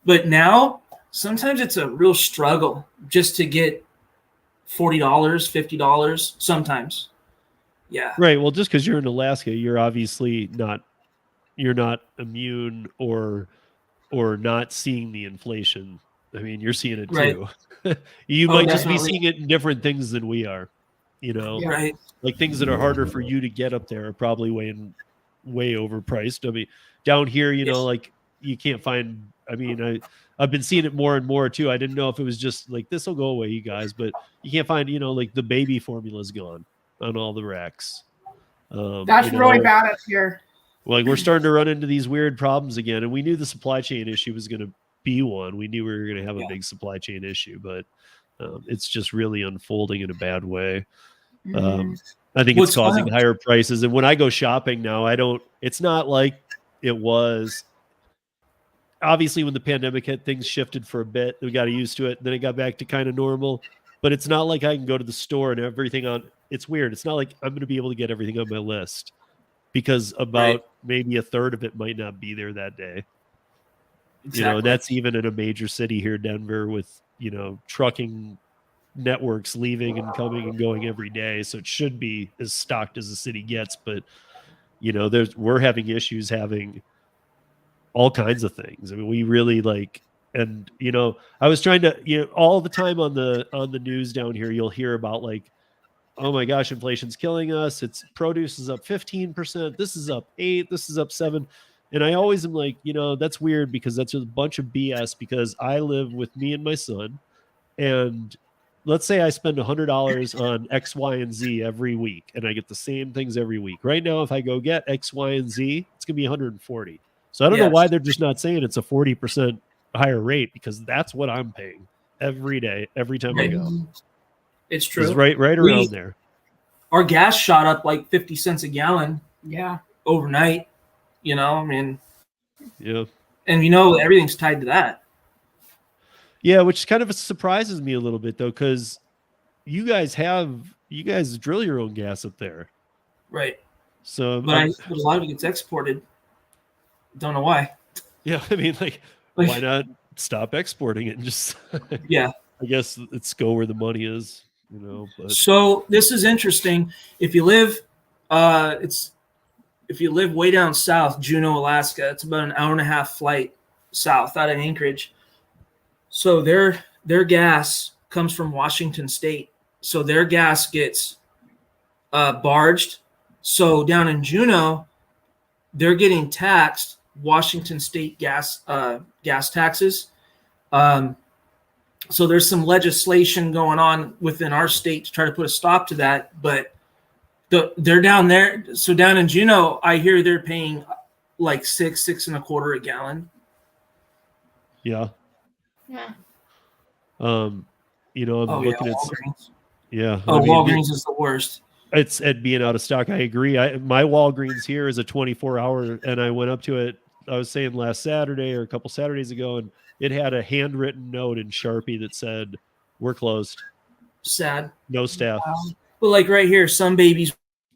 But now sometimes it's a real struggle just to get $40, $50 sometimes. Yeah. Right. Well, just because you're in Alaska, you're obviously not immune or not seeing the inflation. I mean, you're seeing it too. Right. You might just be definitely. seeing it in different things than we are. Yeah. Right. Like things that are harder for you to get up there are probably way overpriced. I mean, down here, Yes. like you can't find. I mean, I've been seeing it more and more too. I didn't know if it was just like this will go away, you guys, but you can't find. Like the baby formula's gone on all the racks. That's really bad up here. Like we're starting to run into these weird problems again, and we knew the supply chain issue was going to be one. We knew we were going to have a big supply chain issue, but it's just really unfolding in a bad way. I think it's causing higher prices. And when I go shopping now, it's not like it was. Obviously, when the pandemic hit, things shifted for a bit. We got used to it. Then it got back to kind of normal. But it's not like I can go to the store and everything on. It's weird. It's not like I'm going to be able to get everything on my list because about maybe a third of it might not be there that day. Exactly. That's even in a major city here, Denver, with, trucking networks leaving and coming and going every day. So it should be as stocked as the city gets. But, we're having issues having all kinds of things. I mean, we really and I was trying to, all the time on the news down here, you'll hear about oh my gosh, inflation's killing us. It's produce is up 15%. This is up 8%. This is up 7%. And I always am like, that's weird because that's a bunch of BS because I live with me and my son. And let's say I spend $100 on X, Y, and Z every week and I get the same things every week. Right now, if I go get X, Y, and Z, it's going to be 140. So I don't know why they're just not saying it's a 40% higher rate because that's what I'm paying every day, every time I go. It's true. It's right around there. Our gas shot up like 50 cents a gallon. Yeah. Overnight. I mean. Yeah. And everything's tied to that. Yeah, which kind of surprises me a little bit though, because you guys drill your own gas up there. Right. So, But a lot of it gets exported. Don't know why. yeah, I mean, like, why not stop exporting it and just, yeah. I guess let's go where the money is, you know. But So this is interesting. If you live, if you live way down south, Juneau, Alaska, it's about an hour and a half flight south out of Anchorage. So their gas comes from Washington State. So their gas gets barged. So down in Juneau, they're getting taxed Washington State gas taxes. So there's some legislation going on within our state to try to put a stop to that. But they're down there. So down in Juneau, I hear they're paying like $6.25 a gallon. yeah. Yeah. You know, I'm looking at Walgreens. yeah. Oh, I mean, Walgreens is the worst. It's at being out of stock. I agree. My Walgreens here is a 24-hour, and I went up to it. I was saying last Saturday or a couple Saturdays ago, and it had a handwritten note in Sharpie that said, "We're closed. Sad. No staff." But like right here, some babies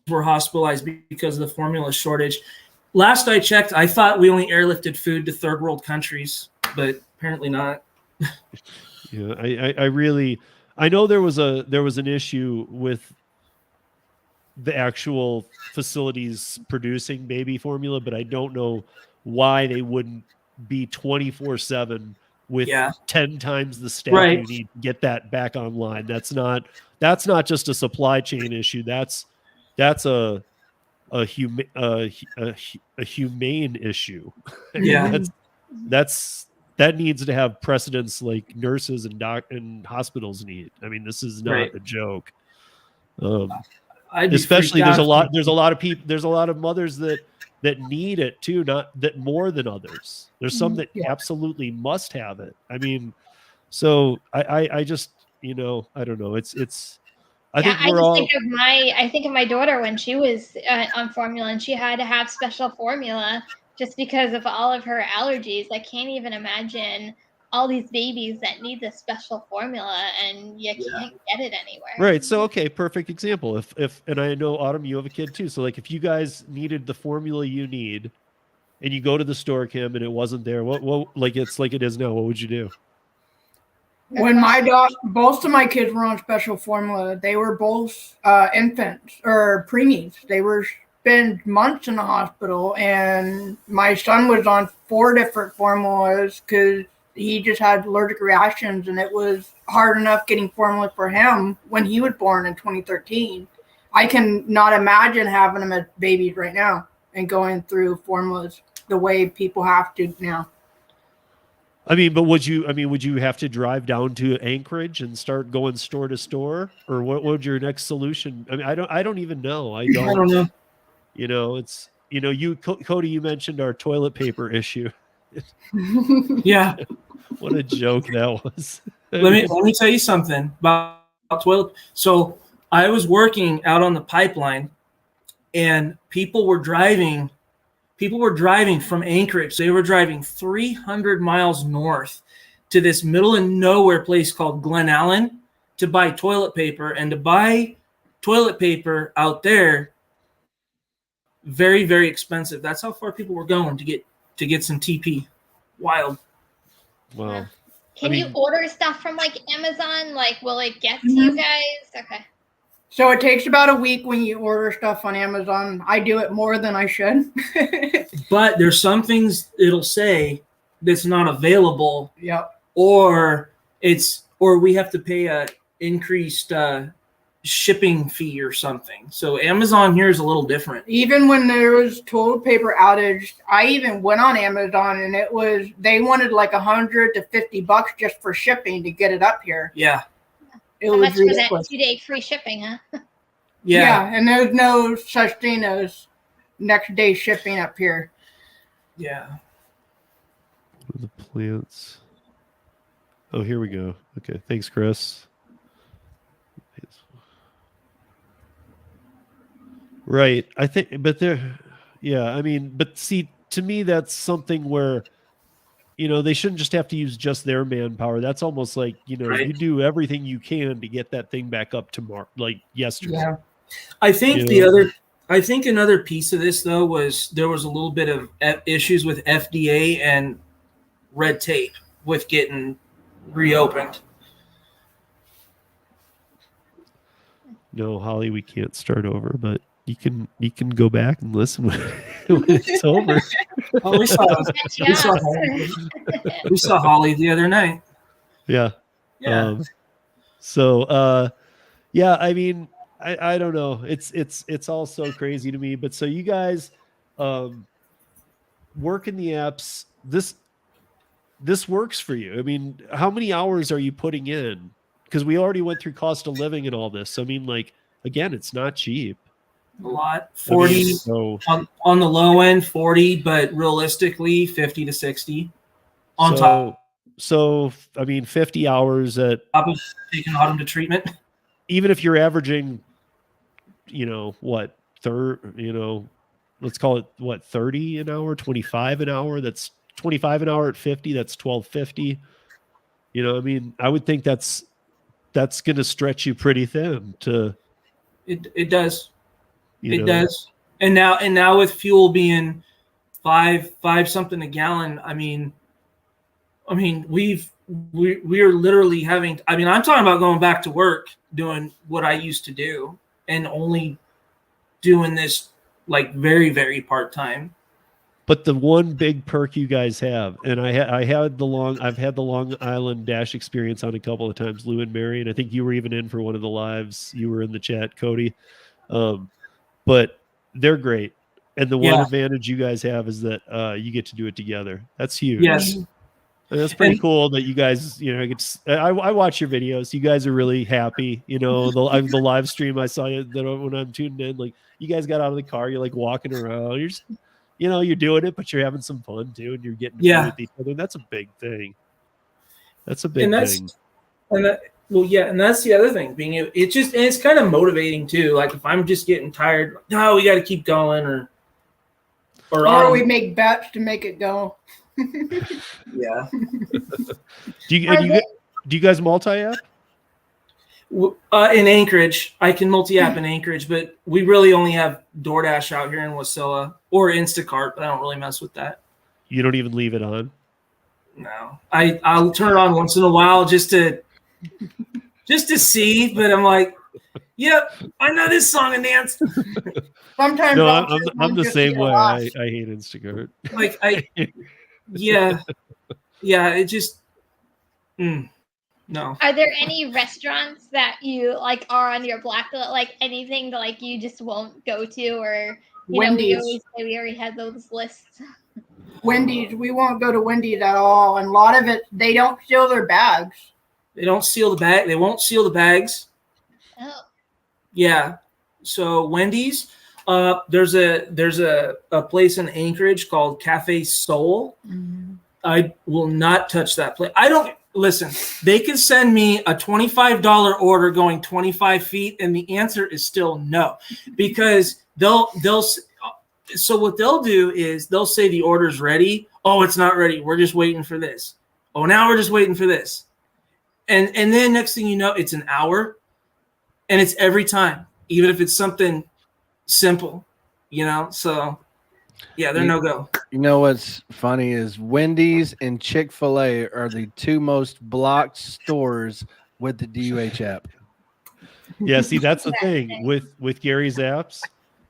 were hospitalized because of the formula shortage. Last I checked, I thought we only airlifted food to third world countries, but apparently not. Yeah, I know there was an issue with the actual facilities producing baby formula, but I don't know why they wouldn't be 24/7 with 10 times the staff you need to get that back online. That's not just a supply chain issue. That's a humane issue. Yeah. That needs to have precedence like nurses and hospitals need. I mean, this is not a joke. Especially there's a lot of people, there's a lot of mothers that need it too, not that more than others. There's some that absolutely must have it. I mean, so I just, you know, I don't know. I think of my daughter when she was on formula and she had to have special formula just because of all of her allergies. I can't even imagine all these babies that need this special formula and you can't get it anywhere. Right. So, okay, perfect example. If and I know, Autumn, you have a kid too. So like if you guys needed the formula you need and you go to the store, Kim, and it wasn't there, what like it's like it is now, what would you do? When both of my kids were on special formula, they were both infants or preemies. They were spent months in the hospital, and my son was on 4 different formulas because he just had allergic reactions, and it was hard enough getting formula for him when he was born in 2013. I can not imagine having him as babies right now and going through formulas the way people have to now. I mean, but would you have to drive down to Anchorage and start going store to store, or what would your next solution? I mean, I don't even know. I don't know. You know, it's, you know, Cody, you mentioned our toilet paper issue. Yeah. What a joke that was. Let me tell you something about toilet. So I was working out on the pipeline, and people were driving from Anchorage. They were driving 300 miles north to this middle of nowhere place called Glen Allen to buy toilet paper. And to buy toilet paper out there, very, very expensive. That's how far people were going to get some TP. Wild. Wow. Can you order stuff from like Amazon? Like, will it get to you guys? Okay. So it takes about a week when you order stuff on Amazon. I do it more than I should. But there's some things it'll say that's not available. Yep. Or we have to pay a increased shipping fee or something. So Amazon here is a little different. Even when there was toilet paper outage, I even went on Amazon, and they wanted like $100 to $50 just for shipping to get it up here. Yeah. How much for that 2-day free shipping, huh? Yeah, and there's no such thing as next day shipping up here. Yeah. The plants. Oh, here we go. Okay, thanks, Chris. Right. I think, but I mean, but see, to me, that's something where you know, they shouldn't just have to use just their manpower. That's almost like, you know, Right. you do everything you can to get that thing back up tomorrow, like yesterday. Yeah. I think I think another piece of this though was there was a little bit of issues with FDA and red tape with getting reopened. No, Holly, we can't start over, but you can go back and listen when it's over. Oh, we saw Holly the other night. Yeah. Yeah. Yeah, I mean, I don't know. It's all so crazy to me. But so you guys work in the apps. This works for you. I mean, how many hours are you putting in? Because we already went through cost of living and all this. So I mean, like, again, it's not cheap. A lot. 40 I mean, so, on the low end, 40, but realistically 50 to 60 on top. So I mean, 50 hours at Top of taking autumn to treatment. Even if you're averaging, you know, what, let's call it what, 30 an hour, 25 an hour. That's 25 an hour at 50. That's 12.50. You know, I mean, I would think that's going to stretch you pretty thin to. It does. It does. And now with fuel being five something a gallon, I mean, we are literally having. I mean, I'm talking about going back to work, doing what I used to do, and only doing this like very, very part time. But the one big perk you guys have, and I've had the Long Island Dash experience on a couple of times, Lou and Mary, and I think you were even in for one of the lives. You were in the chat, Cody. But they're great, and the one advantage you guys have is that you get to do it together. That's huge. Yes. And that's pretty cool that you guys, you know, I watch your videos. You guys are really happy. You know, the live stream I saw you when I'm tuned in, like you guys got out of the car, you're like walking around. You're just, you know, you're doing it, but you're having some fun too, and you're getting to play with each other. That's a big thing. That's a big thing. And that's the other thing. It's kind of motivating too. Like if I'm just getting tired, no, we got to keep going, or we make bets to make it go. Yeah. Do you guys multi-app? In Anchorage, I can multi-app in Anchorage, but we really only have DoorDash out here in Wasilla or Instacart, but I don't really mess with that. You don't even leave it on? No, I'll turn it on once in a while just to see, but I'm like, yep, I know this song and dance. Sometimes I'm the same way. I hate Instacart. Like it just no. Are there any restaurants that you like are on your blacklist, like anything that like you just won't go to, or Wendys. we already had those lists. Wendys, we won't go to Wendys at all, and a lot of it they don't seal their bags. They don't seal the bag. They won't seal the bags. Oh. Yeah. So Wendys, there's a place in Anchorage called Cafe Soul. Mm-hmm. I will not touch that place. I don't listen. They can send me a $25 order going 25 feet, and the answer is still no, because they'll. So what they'll do is they'll say the order's ready. Oh, it's not ready. We're just waiting for this. Oh, now we're just waiting for this. And then next thing you know, it's an hour, and it's every time, even if it's something simple, you know. So yeah, they're no go. You know what's funny is Wendy's and Chick-fil-A are the two most blocked stores with the DUH app. Yeah, see, that's the thing with Gary's apps.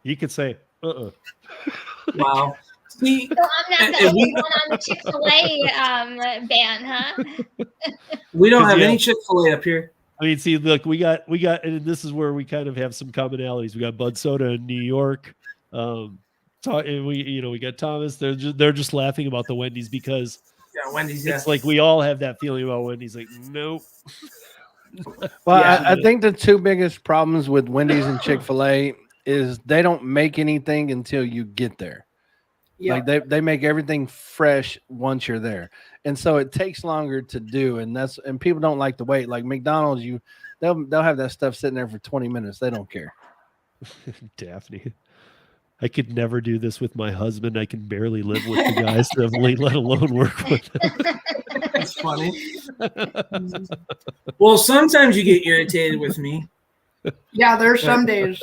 You could say, Wow. See, So I'm not the only one on the Chick-fil-A ban, huh? we don't have any Chick-fil-A up here. I mean, see, look, we got, and this is where we kind of have some commonalities. We got Bud Soda in New York. We got Thomas. They're just laughing about the Wendys because Wendys. It's like we all have that feeling about Wendys. Like, nope. Well, I think the two biggest problems with Wendy's and Chick-fil-A is they don't make anything until you get there. Yeah. Like they make everything fresh once you're there. And so it takes longer to do. And people don't like to wait. Like McDonald's, they'll have that stuff sitting there for 20 minutes. They don't care. Daphne. I could never do this with my husband. I can barely live with the guys, let alone work with them. That's funny. Well, sometimes you get irritated with me. Yeah, there's some days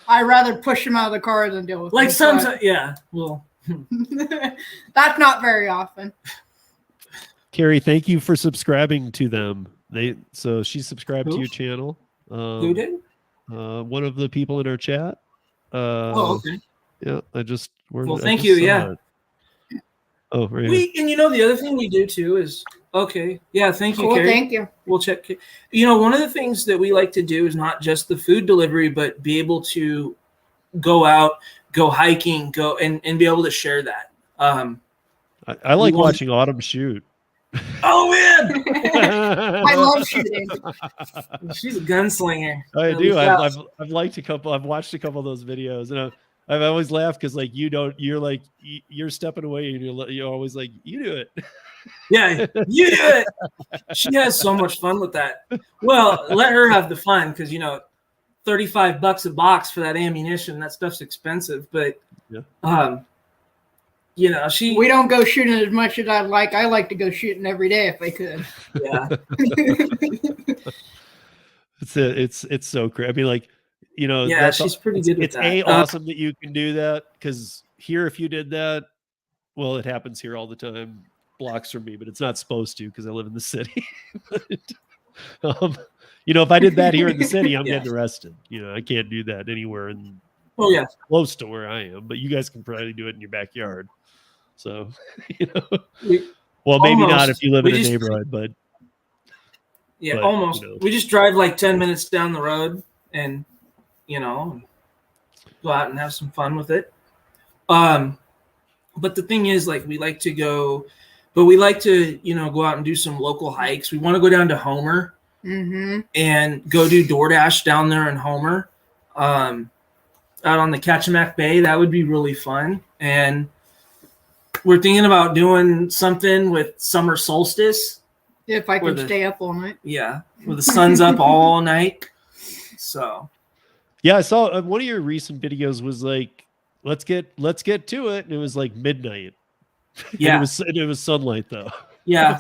I'd rather push him out of the car than deal with Like him, sometimes, yeah. Well, but that's not very often. Carrie, thank you for subscribing to them. So she subscribed to Who? your channel. who did? One of the people in our chat. Oh, okay. Yeah, Well, thank you. Yeah. Oh, right here. And the other thing we do too is okay. Yeah, thank you, Cool, Carrie. thank you. We'll check. One of the things that we like to do is not just the food delivery, but be able to go out, go hiking, go and be able to share that. I like watching Autumn shoot. Oh man, I love shooting. she's a gunslinger. I do. I've liked a couple. I've watched a couple of those videos, and I've always laughed because like you're stepping away, and you're always like, you do it. Yeah, you do it. She has so much fun with that. Well, let her have the fun because $35 a box for that ammunition. That stuff's expensive, but yeah. We don't go shooting as much as I'd like. I like to go shooting every day if I could. Yeah. It's so great. I mean, like, yeah, she's pretty good with that. It's awesome that you can do that, because here, if you did that, well, it happens here all the time, blocks from me, but it's not supposed to because I live in the city. If I did that here in the city, I'm getting arrested. I can't do that anywhere close to where I am, but you guys can probably do it in your backyard. So, well, maybe not if you live in a neighborhood, but almost. We just drive like 10 minutes down the road and, go out and have some fun with it. But the thing is, like, we like to go out and do some local hikes. We want to go down to Homer and go do DoorDash down there in Homer, out on the Kachemak Bay. That would be really fun. And we're thinking about doing something with summer solstice. If I could stay up all night. Yeah, where the sun's up all night. So. Yeah, I saw one of your recent videos was like, let's get to it, and it was like midnight. Yeah, and it was sunlight though. Yeah.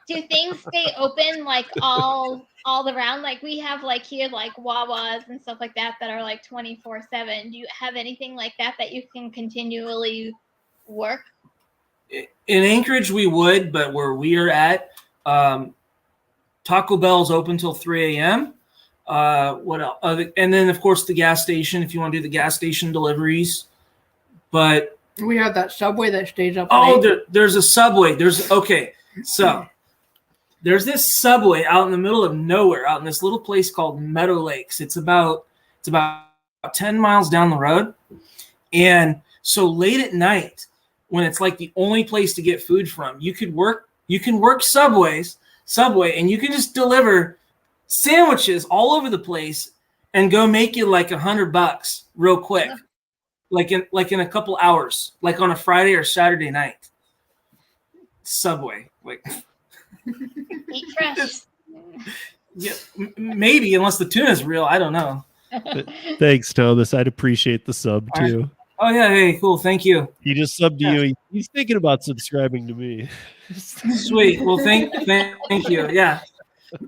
Do things stay open like all around? Like we have like here like Wawas and stuff like that are like 24/7. Do you have anything like that you can continually work? In Anchorage we would, but where we are at, Taco Bell's open till 3 a.m. What else? And then of course the gas station, if you want to do the gas station deliveries. But we have that Subway that stays up. There's a Subway. So there's this Subway out in the middle of nowhere, out in this little place called Meadow Lakes. It's about 10 miles down the road. And so late at night, when it's like the only place to get food from, you can work Subway, and you can just deliver sandwiches all over the place and go make you like $100 real quick. Like in a couple hours, like on a Friday or Saturday night. Subway, like eat fresh. Yeah, maybe, unless the tuna's real. I don't know. Thanks, Thomas. I'd appreciate the sub too. Oh yeah, hey, cool. Thank you. He just subbed to you. He's thinking about subscribing to me. Sweet. Well, thank you. Yeah,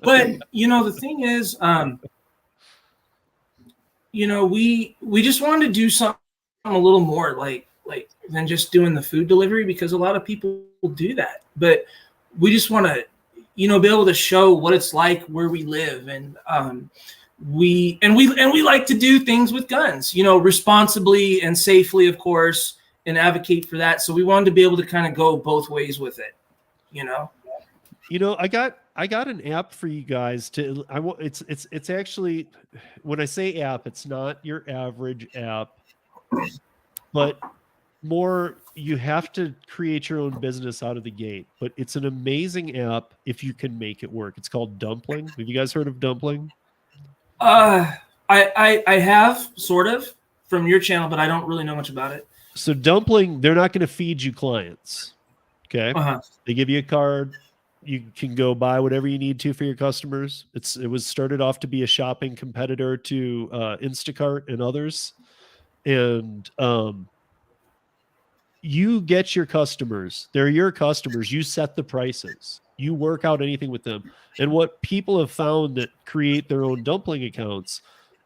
but the thing is, we just wanted to do something a little more like than just doing the food delivery, because a lot of people do that, but we just want to be able to show what it's like where we live, and we like to do things with guns, responsibly and safely, of course, and advocate for that. So we wanted to be able to kind of go both ways with it. I got an app for you guys to. It's actually, when I say app, it's not your average app, but more, you have to create your own business out of the gate. But it's an amazing app if you can make it work. It's called Dumpling. Have you guys heard of Dumpling? I have, sort of, from your channel, but I don't really know much about it. So Dumpling, they're not going to feed you clients. Okay. They give you a card. You can go buy whatever you need to for your customers. It was started off to be a shopping competitor to Instacart and others. and you get your customers. They're your customers. You set the prices. You work out anything with them. And what people have found that create their own dumpling accounts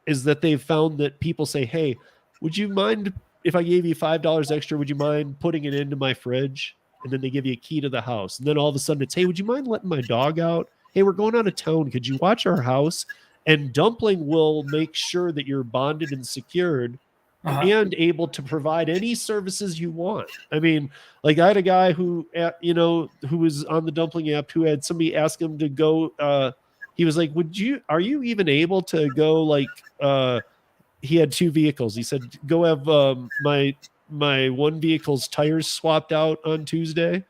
is that they've found that people say, hey, would you mind if I gave you $5 extra? Would you mind putting it into my fridge? And then they give you a key to the house. And then all of a sudden it's, hey, would you mind letting my dog out? Hey, we're going out of town. Could you watch our house? And dumpling will make sure that you're bonded and secured and able to provide any services you want. I mean, like I had a guy who, who was on the dumpling app who had somebody ask him to go. He was like, are you even able to go he had 2 vehicles. He said, go have my one vehicle's tires swapped out on Tuesday.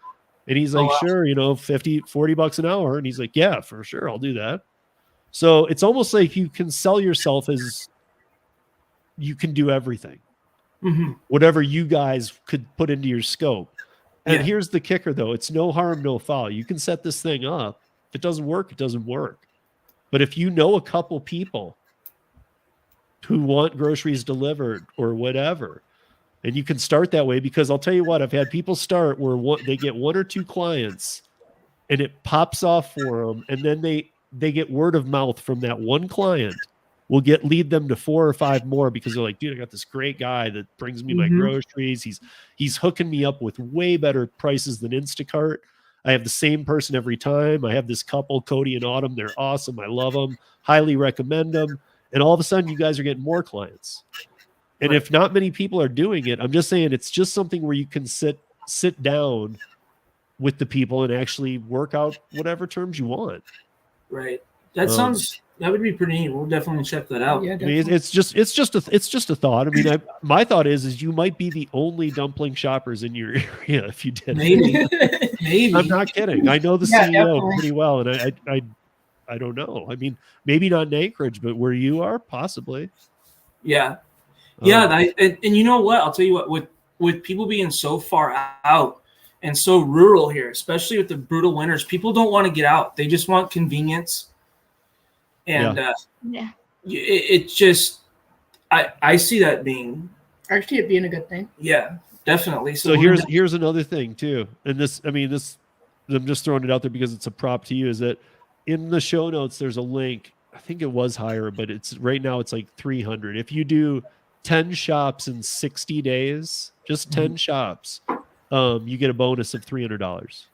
And he's like, sure, $40 an hour. And he's like, yeah, for sure. I'll do that. So it's almost like you can sell yourself as you can do everything, whatever you guys could put into your scope. And here's the kicker, though. It's no harm, no foul. You can set this thing up. If it doesn't work, it doesn't work. But if you know a couple people who want groceries delivered or whatever, and you can start that way, because I'll tell you what, I've had people start where they get 1 or 2 clients and it pops off for them. And then they get word of mouth from that one client will lead them to 4 or 5 more, because they're like, dude, I got this great guy that brings me my groceries. He's hooking me up with way better prices than Instacart. I have the same person every time. I have this couple, Cody and Autumn. They're awesome. I love them. Highly recommend them. And all of a sudden you guys are getting more clients. And if not many people are doing it, I'm just saying it's just something where you can sit down with the people and actually work out whatever terms you want. Right. That would be pretty neat. We'll definitely check that out. Yeah, I mean, it's just a thought. I mean, my thought is you might be the only dumpling shoppers in your area if you did. Maybe. I'm not kidding. I know the CEO pretty well, and I don't know. I mean, maybe not in Anchorage, but where you are, possibly. Yeah. And you know what? I'll tell you what. With people being so far out and so rural here, especially with the brutal winters, people don't want to get out. They just want convenience. And it's just, I see that being. I see it being a good thing. Yeah, definitely. So here's another thing too, and this I'm just throwing it out there because it's a prop to you. Is that in the show notes? There's a link. I think it was higher, but it's right now it's like 300. If you do 10 shops in 60 days, just 10 shops, you get a bonus of $300.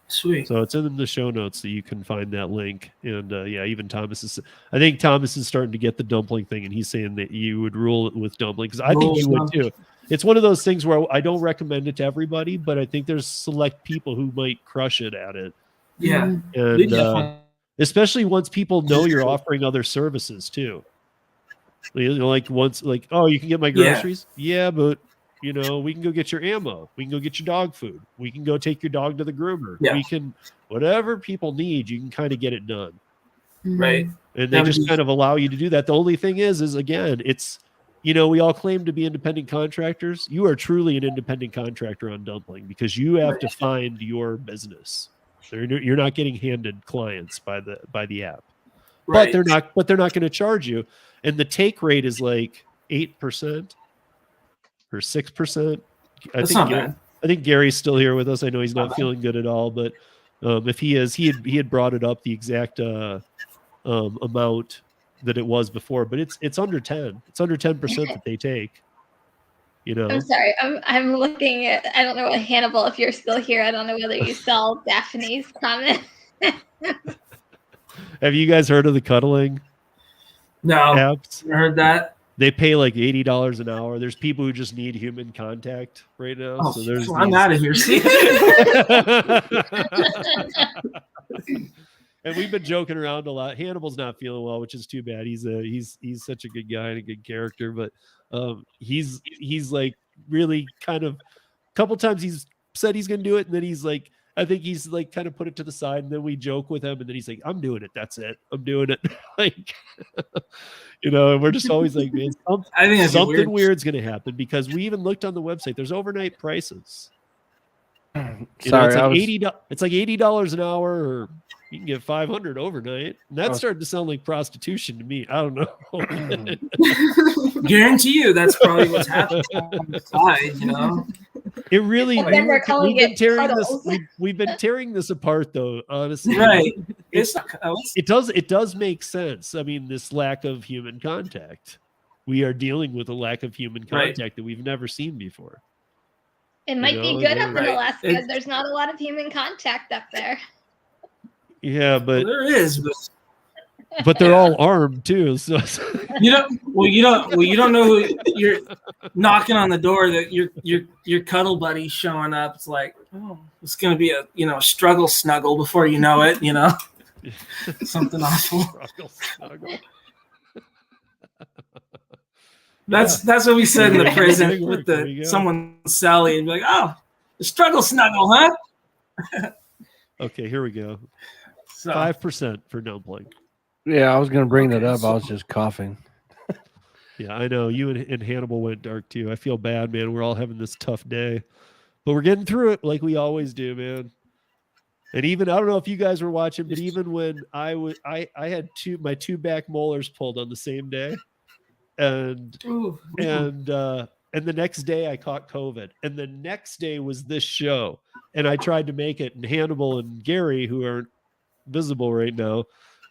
Sweet. So it's in the show notes that you can find that link. And even I think Thomas is starting to get the dumpling thing, and he's saying that you would rule it with dumpling, because I think you would too. It's one of those things where I don't recommend it to everybody, but I think there's select people who might crush it at it. Yeah. And especially once people know you're offering other services too. Like once, like, oh, you can get my groceries? Yeah, but we can go get your ammo. We can go get your dog food. We can go take your dog to the groomer. Yeah. We can, whatever people need, you can kind of get it done. Right. And they just kind of allow you to do that. The only thing is again, it's, we all claim to be independent contractors. You are truly an independent contractor on dumpling, because you have to find your business. You're not getting handed clients by the app, right. but they're not going to charge you. And the take rate is like 8%. Or 6%. I think Gary's still here with us. I know he's not feeling good at all, but if he is, he had brought it up the exact amount that it was before, but it's under 10. It's under 10% that they take. I'm sorry. I'm looking at. I don't know what Hannibal. If you're still here, I don't know whether you saw Daphne's comment. Have you guys heard of the cuddling? No, apps? I heard that. They pay like $80 an hour. There's people who just need human contact right now. Oh, so I'm out of here. See? And we've been joking around a lot. Hannibal's not feeling well, which is too bad. He's such a good guy and a good character, but he's like really kind of a couple times he's said he's gonna do it, and then he's like, I think he's like kind of put it to the side, and then we joke with him, and then he's like, I'm doing it. That's it. I'm doing it. Like, and we're just always like, man, I think something weird's going to happen, because we even looked on the website. There's overnight prices. Sorry, it's like $80 an hour, or You can get 500 overnight. And that's starting to sound like prostitution to me. I don't know. Guarantee you that's probably what's happening on the side, you know? It really And then they're calling we've been it tearing cuddles. this we've been tearing this apart though, honestly. Right. It does make sense. I mean, this lack of human contact. We are dealing with a lack of human contact that we've never seen before. It might be good up in Alaska. There's not a lot of human contact up there. Yeah, but there is, but they're all armed too. So you don't know who you're knocking on the door, that your cuddle buddy showing up. It's like, oh, it's gonna be a struggle snuggle before you know it, something awful. Struggle snuggle. That's what we said in the prison with someone Sally and be like, oh, the struggle snuggle, huh? Okay, here we go. So, 5% for numbling. Yeah, I was going to bring that up. I was just coughing. Yeah, I know. You and Hannibal went dark too. I feel bad, man. We're all having this tough day, but we're getting through it like we always do, man. And even, I don't know if you guys were watching, but even when I had my two back molars pulled on the same day, and the next day I caught COVID, and the next day was this show, and I tried to make it, and Hannibal and Gary, who aren't visible right now,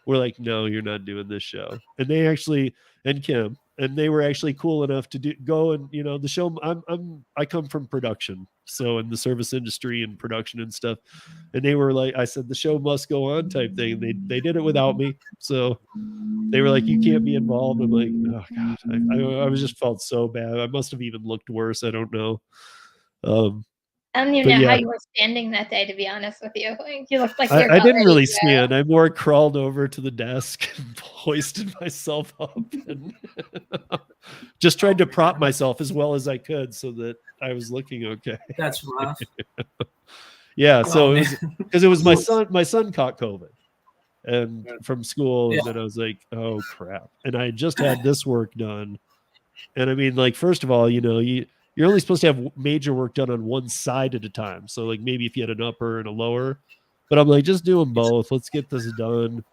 were like, no, you're not doing this show. And they actually, and Kim, and they were actually cool enough to go and the show. I come from production, so in the service industry and production and stuff, and they were like, I said the show must go on type thing. They did it without me, so they were like, you can't be involved. I'm like, oh god, I was just felt so bad. I must have even looked worse. I don't know. I don't even know how you were standing that day, to be honest with you. You looked like I didn't really stand. I more crawled over to the desk and hoisted myself up and just tried to prop myself as well as I could so that I was looking okay. That's rough. Yeah, so because it was my son caught COVID and from school, and then I was like, oh crap. And I just had this work done. And I mean, like, first of all, you're only supposed to have major work done on one side at a time. So like maybe if you had an upper and a lower, but I'm like, just do them both. Let's get this done.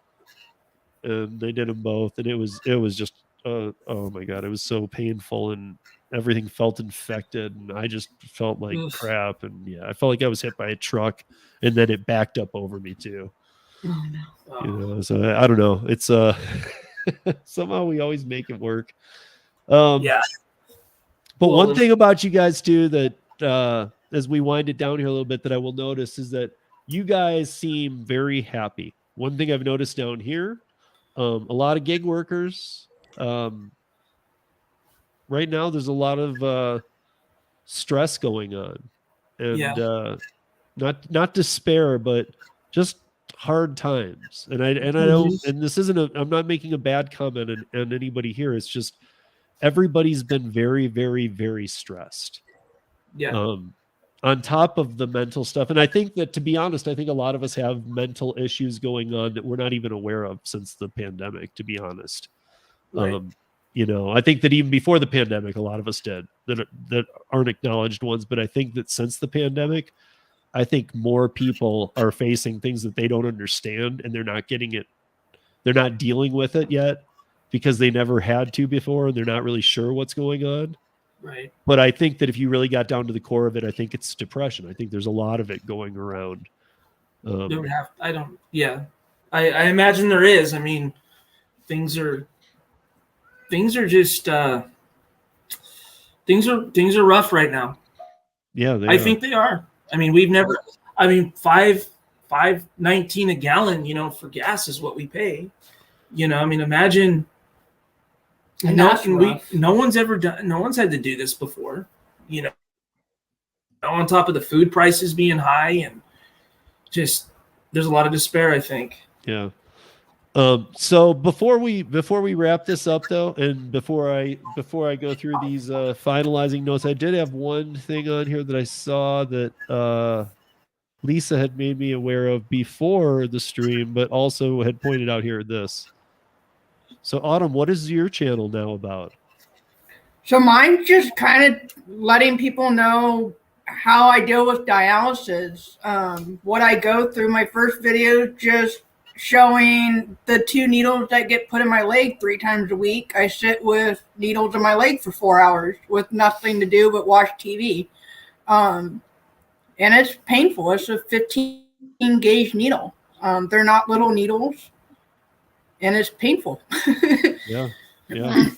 And they did them both. And it was just, oh my God, it was so painful and everything felt infected. And I just felt like crap. And yeah, I felt like I was hit by a truck and then it backed up over me too. Oh, no. So I don't know. It's somehow we always make it work. Yeah. But one thing about you guys too that as we wind it down here a little bit that I will notice is that you guys seem very happy. One thing I've noticed down here, a lot of gig workers. Right now there's a lot of stress going on. And not despair, but just hard times. And I don't, and this isn't I'm not making a bad comment on anybody here. It's just everybody's been very, very, very stressed. Yeah. On top of the mental stuff. And I think that, to be honest, I think a lot of us have mental issues going on that we're not even aware of since the pandemic, to be honest. Right. I think that even before the pandemic, a lot of us did that aren't acknowledged ones. But I think that since the pandemic, I think more people are facing things that they don't understand and they're not getting it. They're not dealing with it yet, because they never had to before, and they're not really sure what's going on. Right. But I think that if you really got down to the core of it, I think it's depression. I think there's a lot of it going around. I imagine there is. I mean, things are just things are rough right now. Yeah, I think they are. I mean, $5.19 a gallon, for gas is what we pay. I mean, imagine. No one's had to do this before, on top of the food prices being high, and just there's a lot of despair, I think. Yeah. So before we wrap this up though, and before I go through these finalizing notes, I did have one thing on here that I saw that Lisa had made me aware of before the stream, but also had pointed out here this. So Autumn, what is your channel now about? So mine's just kind of letting people know how I deal with dialysis, what I go through. My first video, just showing the 2 needles that get put in my leg 3 times a week. I sit with needles in my leg for 4 hours with nothing to do but watch TV. And it's painful. It's a 15 gauge needle. They're not little needles, and it's painful. Yeah. Yeah.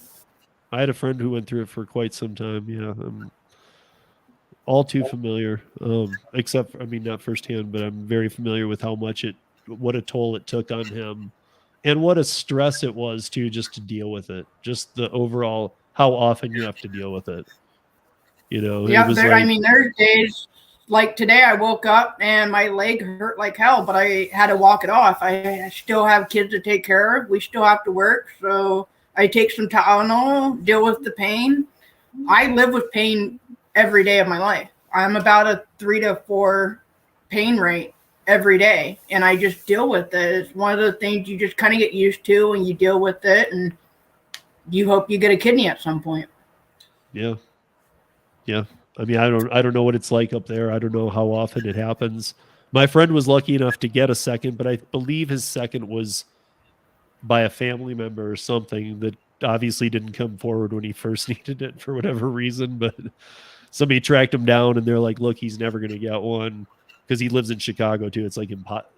I had a friend who went through it for quite some time. Yeah. I'm all too familiar. Except, I mean, not firsthand, but I'm very familiar with how much what a toll it took on him and what a stress it was too, just to deal with it. Just the overall, how often you have to deal with it. You know, Yeah, it was I mean, there's days like today I woke up and my leg hurt like hell, but I had to walk it off. I still have kids to take care of. We still have to work. So I take some Tylenol, deal with the pain. I live with pain every day of my life. I'm about a 3 to 4 pain rate every day, and I just deal with it. It's one of the things you just kind of get used to, and you deal with it, and you hope you get a kidney at some point. Yeah. Yeah. I mean, I don't know what it's like up there. I don't know how often it happens. My friend was lucky enough to get a second, but I believe his second was by a family member or something that obviously didn't come forward when he first needed it for whatever reason. But somebody tracked him down and they're like, look, he's never going to get one, because he lives in Chicago too. It's like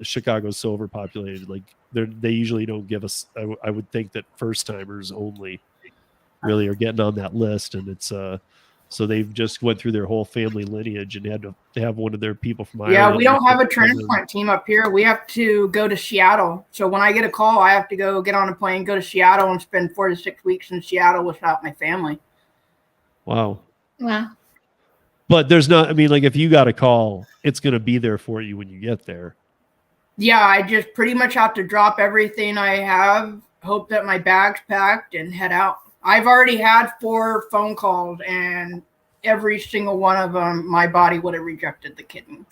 Chicago's so overpopulated. Like they usually don't give us, I would think that first timers only really are getting on that list. And it's, so they've just went through their whole family lineage and had to have one of their people from Ireland. Yeah, we don't have a transplant team up here. We have to go to Seattle. So when I get a call, I have to go get on a plane, go to Seattle, and spend 4 to 6 weeks in Seattle without my family. Wow. Wow. But there's not, I mean, like if you got a call, it's going to be there for you when you get there. Yeah, I just pretty much have to drop everything I have, hope that my bag's packed, and head out. I've already had 4 phone calls, and every single one of them, my body would have rejected the kidney.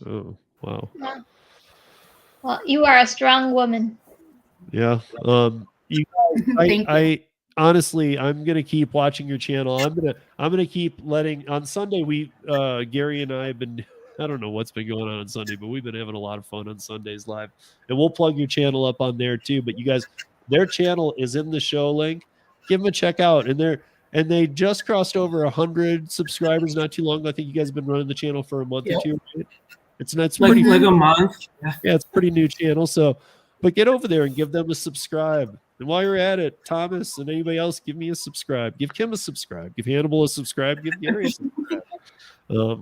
Oh, wow. Wow. Well, you are a strong woman. Yeah. I honestly, I'm gonna keep watching your channel. I'm gonna keep letting on Sunday. Gary and I have been. I don't know what's been going on Sunday, but we've been having a lot of fun on Sundays live, and we'll plug your channel up on there too. But you guys, their channel is in the show link. Give them a check out, and they just crossed over 100 subscribers not too long. I think you guys have been running the channel for a month or two. Right? It's pretty like a month. Yeah, it's a pretty new channel. So, but get over there and give them a subscribe. And while you're at it, Thomas and anybody else, give me a subscribe. Give Kim a subscribe. Give Hannibal a subscribe. Give Gary a subscribe.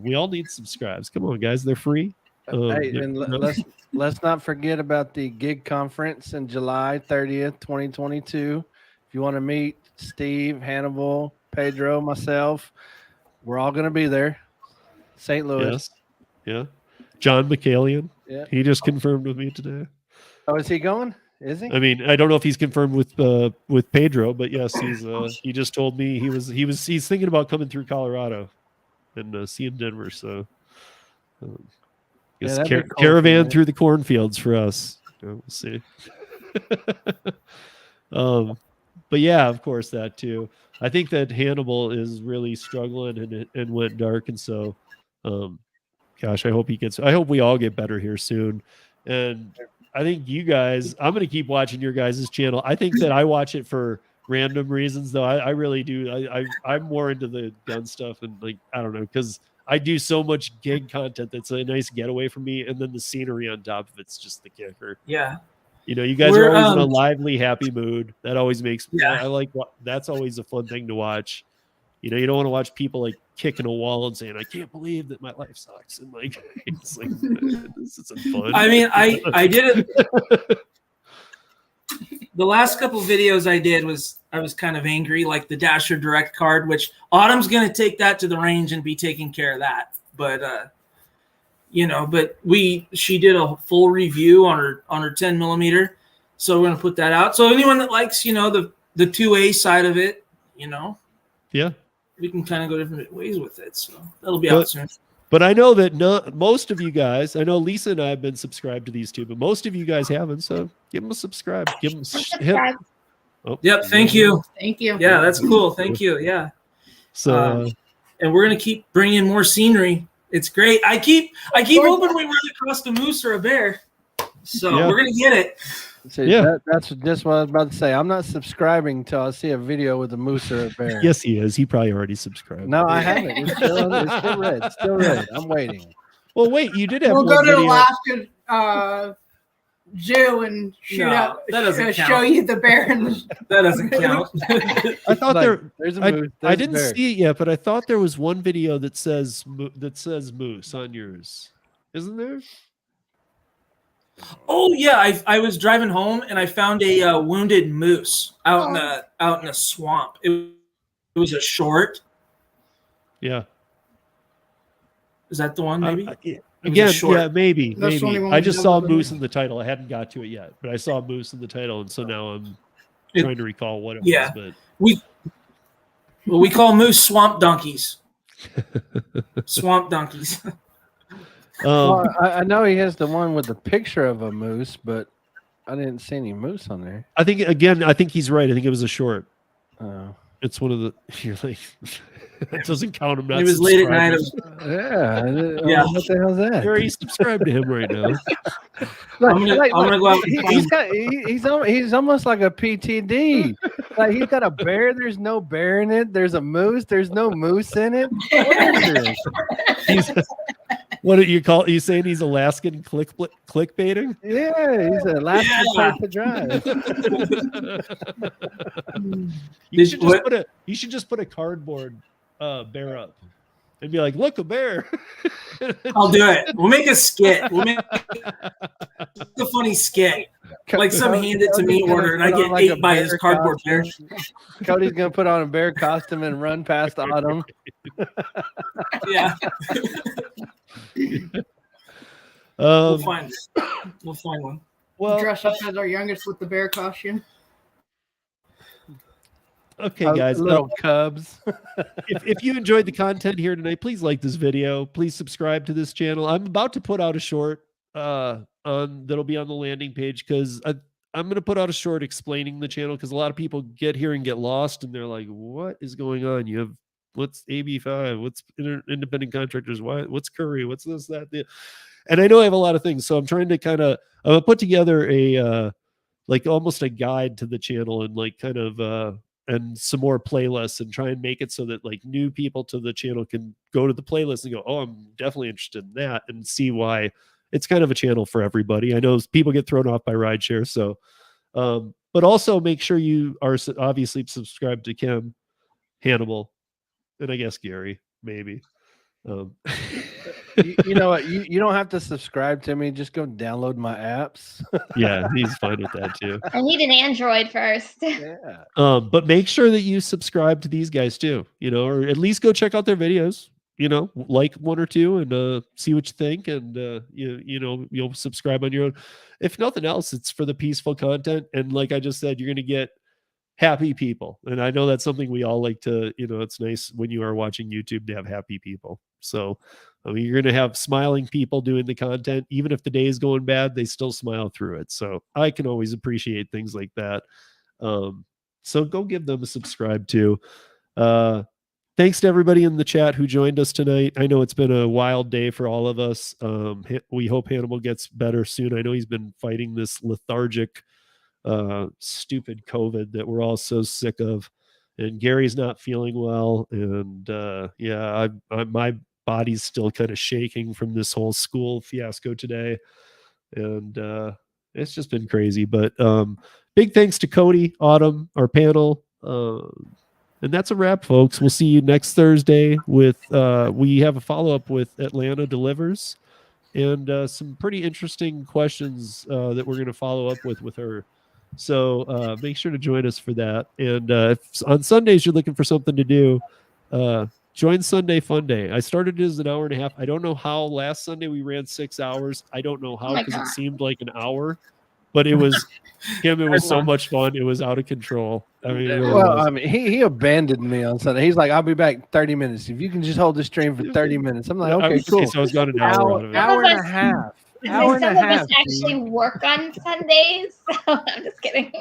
We all need subscribes. Come on, guys. They're free. Hey, and let's not forget about the gig conference in July 30th, 2022. If you want to meet Steve, Hannibal, Pedro, myself, we're all going to be there. St. Louis. Yes. Yeah. John McCallion. Yeah. He just confirmed with me today. Oh, is he going? Is he? I mean, I don't know if he's confirmed with Pedro, but yes, he just told me he's thinking about coming through Colorado and seeing Denver. So Yeah, that'd be cool, caravan man. through the cornfields for us. We'll see. But yeah, of course that too. I think that Hannibal is really struggling and went dark, and so gosh, I hope we all get better here soon. And I think you guys, I'm going to keep watching your guys' channel. I think that I watch it for random reasons, though. I really do. I'm more into the gun stuff, and like, I don't know, because I do so much gig content that's a nice getaway for me, and then the scenery on top of it's just the kicker. Yeah. You know, you guys are always in a lively, happy mood. That always makes me. I like. That's always a fun thing to watch. You know, you don't want to watch people like kicking a wall and saying, "I can't believe that my life sucks," and like, it's like this isn't fun. I mean, I did it. The last couple videos I did I was kind of angry, like the Dasher Direct card, which Autumn's going to take that to the range and be taking care of that. But you know, but she did a full review on her 10mm, so we're going to put that out. So anyone that likes, you know, the 2A side of it, you know, yeah, we can kind of go different ways with it. So that'll be out soon. But I know that most of you guys, I know Lisa and I have been subscribed to these two, but most of you guys haven't. So give them a subscribe. Give them Subscribe. Yep. Thank you. Thank you. Yeah, that's cool. Thank you. Yeah. So and we're gonna keep bringing more scenery. It's great. I keep hoping we run across a moose or a bear. So Yeah. we're gonna get it. So Yeah. that's just what I was about to say. I'm not subscribing till I see a video with a moose or a bear. Yes, he is. He probably already subscribed. No, I haven't. It's still red. Still red. I'm waiting. Well, wait, you did have We'll one go to video. Alaskan zoo and No, that doesn't show count. you the bear. And That doesn't count. I thought Like, there's a moose. I there's a didn't bear. see it yet, but I thought there was one video that says moose on yours. Isn't there? Oh yeah, I was driving home and I found a wounded moose out in a swamp. It was a short. Yeah. Is that the one? Maybe. was a short. yeah, maybe. That's the only one I we just did saw with moose it. in the title. I hadn't got to it yet, but I saw moose in the title, and so now I'm It- trying to recall what it yeah. was. Well, we call moose swamp donkeys. Swamp donkeys. But Well, I know he has the one with the picture of a moose, but I didn't see any moose on there. I think he's right. I think it was a short. Oh. It's one of the. You're like, it doesn't count. I'm not. It was late at night. subscribing. Yeah. What the hell's that? Gary, subscribe to him right now. I'm gonna go out and He's almost like a PTD. Like he's got a bear. There's no bear in it. There's a moose. There's no moose in it. What is this? What do you call? Are you saying he's Alaskan clickbaiting? Yeah, he's a last place to drive. You should just put a cardboard bear up and be like, "Look, a bear." I'll do it. We'll make a skit. We'll make a funny skit. Like some hand it to me order, and I get Like a ate by his bear cardboard bear. costume. Cody's gonna put on a bear costume and run past Autumn. Yeah, we'll find one. well, dress up as our youngest with the bear costume. okay, guys. Little cubs. if you enjoyed the content here tonight, please like this video. Please subscribe to this channel. I'm about to put out a short that'll be on the landing page because I'm going to put out a short explaining the channel because a lot of people get here and get lost and they're like, "What is going on? You have what's AB5? What's independent contractors? What's Curry? What's this that?" And I know I have a lot of things, so I'm trying to kind of put together a like almost a guide to the channel and like kind of and some more playlists and try and make it so that like new people to the channel can go to the playlist and go, "Oh, I'm definitely interested in that," and see why it's kind of a channel for everybody. I know people get thrown off by rideshare, so but also make sure you are obviously subscribed to Kim, Hannibal, and I guess Gary, maybe. You know what? You don't have to subscribe to me. Just go download my apps. Yeah, he's fine with that too. I need an Android first. Yeah. But make sure that you subscribe to these guys too, or at least go check out their videos, like one or two and see what you think. And, you'll subscribe on your own. If nothing else, it's for the peaceful content. And like I just said, you're going to get happy people. And I know that's something we all like to, it's nice when you are watching YouTube to have happy people. So you're going to have smiling people doing the content. Even if the day is going bad, they still smile through it. So I can always appreciate things like that. So go give them a subscribe too. Thanks to everybody in the chat who joined us tonight. I know it's been a wild day for all of us. We hope Hannibal gets better soon. I know he's been fighting this lethargic, stupid COVID that we're all so sick of. And Gary's not feeling well. And my body's still kind of shaking from this whole school fiasco today. And it's just been crazy. But big thanks to Cody, Autumn, our panel. And that's a wrap, folks. We'll see you next Thursday with we have a follow-up with Atlanta Delivers and some pretty interesting questions that we're going to follow up with her. So make sure to join us for that. And if on Sundays you're looking for something to do, join Sunday Fun Day. I started it as an hour and a half. I don't know how last Sunday we ran 6 hours. I don't know how because it seemed like an hour. But it was Kim. It was so much fun. It was out of control. I mean, it really was. He abandoned me on Sunday. He's like, "I'll be back 30 minutes. If you can just hold the stream for 30 minutes." I'm like, "Okay, cool." So I was gone an hour out of it. Hour and a half. Hour and a Some of half. us actually work on Sundays, so I'm just kidding.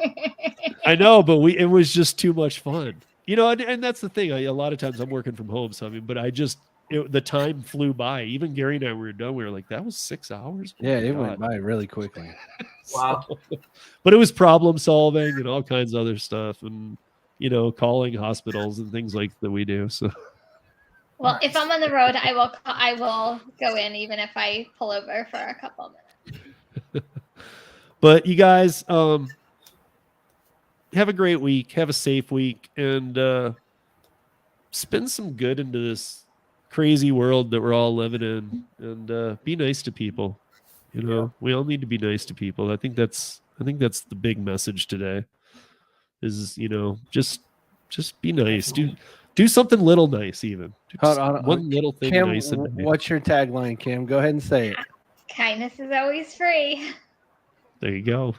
I know, but it was just too much fun. And that's the thing. A lot of times I'm working from home, so but I just the time flew by. Even Gary and I were done. We were like, that was 6 hours. Oh Yeah, my it God. went by really quickly. Wow. But it was problem solving and all kinds of other stuff, and calling hospitals and things like that we do. So Well, if I'm on the road, I will go in even if I pull over for a couple minutes. but you guys, have a great week, have a safe week, and spend some good into this crazy world that we're all living in, and be nice to people. We all need to be nice to people. I think that's the big message today is, just be nice. Do something little nice, even. Hold on, one little thing Kim, nice. what's your tagline, Kim? Go ahead and say it. Kindness is always free. There you go.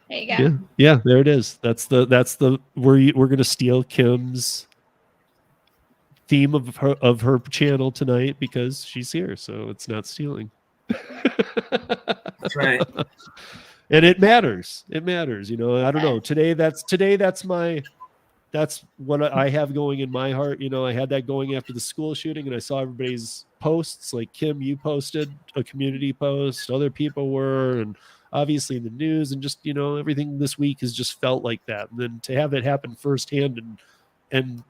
There you go. Yeah, there it is. That's the we're going to steal Kim's theme of her channel tonight because she's here, so it's not stealing. That's right. And it matters. I don't know. Today that's what I have going in my heart. I had that going after the school shooting, and I saw everybody's posts. Like Kim, you posted a community post, other people were, and obviously in the news, and just everything this week has just felt like that. And then to have it happen firsthand, and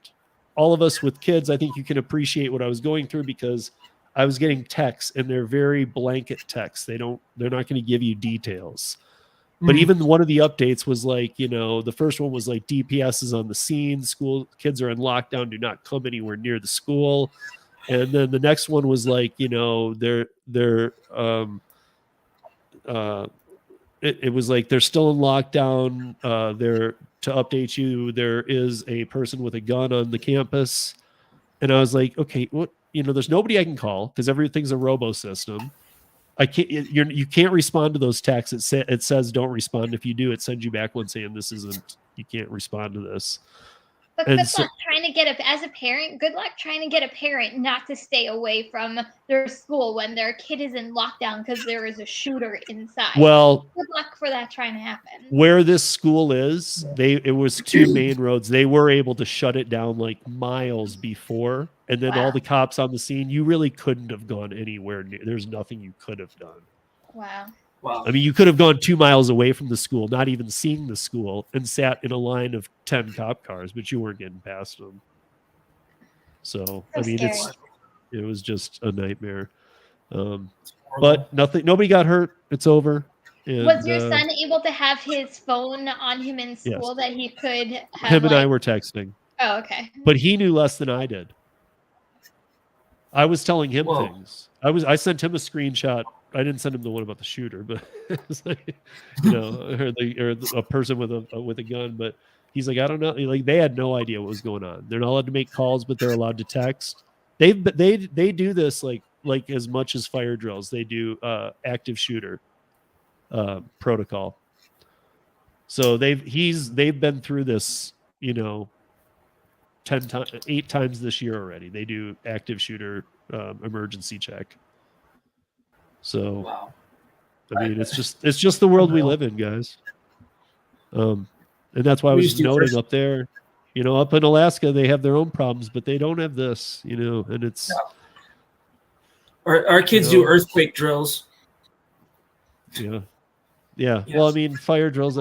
all of us with kids, I think you can appreciate what I was going through, because I was getting texts, and they're very blanket texts. They're not going to give you details. But even one of the updates was like, the first one was like DPS is on the scene. School kids are in lockdown. Do not come anywhere near the school. And then the next one was like, it was like they're still in lockdown. To update you, there is a person with a gun on the campus. And I was like, okay, what? There's nobody I can call because everything's a robo system. I can't. You can't respond to those texts. It says don't respond. If you do, it sends you back one saying this isn't. You can't respond to this. But good luck trying to get as a parent. Good luck trying to get a parent not to stay away from their school when their kid is in lockdown because there is a shooter inside. Well, good luck for that trying to happen. Where this school is, it was 2 main roads. They were able to shut it down like miles before, and then all the cops on the scene. You really couldn't have gone anywhere near. There's nothing you could have done. Wow. I mean, you could have gone 2 miles away from the school, not even seeing the school, and sat in a line of 10 cop cars, but you weren't getting past them. So I mean, it was just a nightmare. But nobody got hurt. It's over. And, was your son able to have his phone on him in school that he could have? Him and I were texting. Oh, okay. But he knew less than I did. I was telling him things. I sent him a screenshot. I didn't send him the one about the shooter, but it's like, or a person with a gun. But he's like, I don't know. Like they had no idea what was going on. They're not allowed to make calls, but they're allowed to text. They do this like as much as fire drills. They do active shooter protocol. So they've been through this, 8 times this year already. They do active shooter emergency check. So, I mean, it's just the world we live in, guys. And that's why I was noting up there, up in Alaska, they have their own problems, but they don't have this, and it's. Our kids do earthquake drills. Yeah. Yeah. Yes. Well, I mean, fire drills,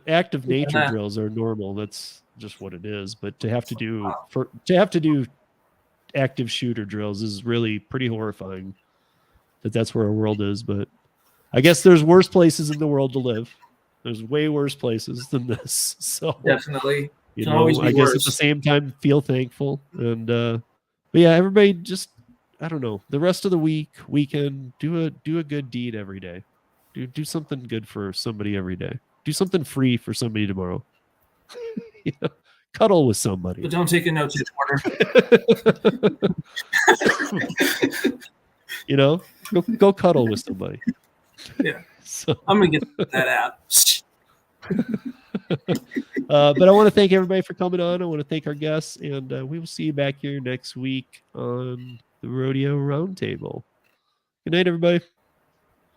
active nature drills are normal. That's just what it is. But to have to do active shooter drills is really pretty horrifying. That's where our world is. But I guess there's worse places in the world to live. There's way worse places than this. So definitely, I guess at the same time, feel thankful. And but yeah, everybody just, I don't know, the rest of the weekend, do a good deed every day. Do something good for somebody every day. Do something free for somebody tomorrow. Cuddle with somebody. But don't take a note to the order. Go cuddle with somebody. Yeah. So I'm gonna get that out. But I want to thank everybody for coming on. I want to thank our guests, and we will see you back here next week on the Rodeo Roundtable. Good night, everybody.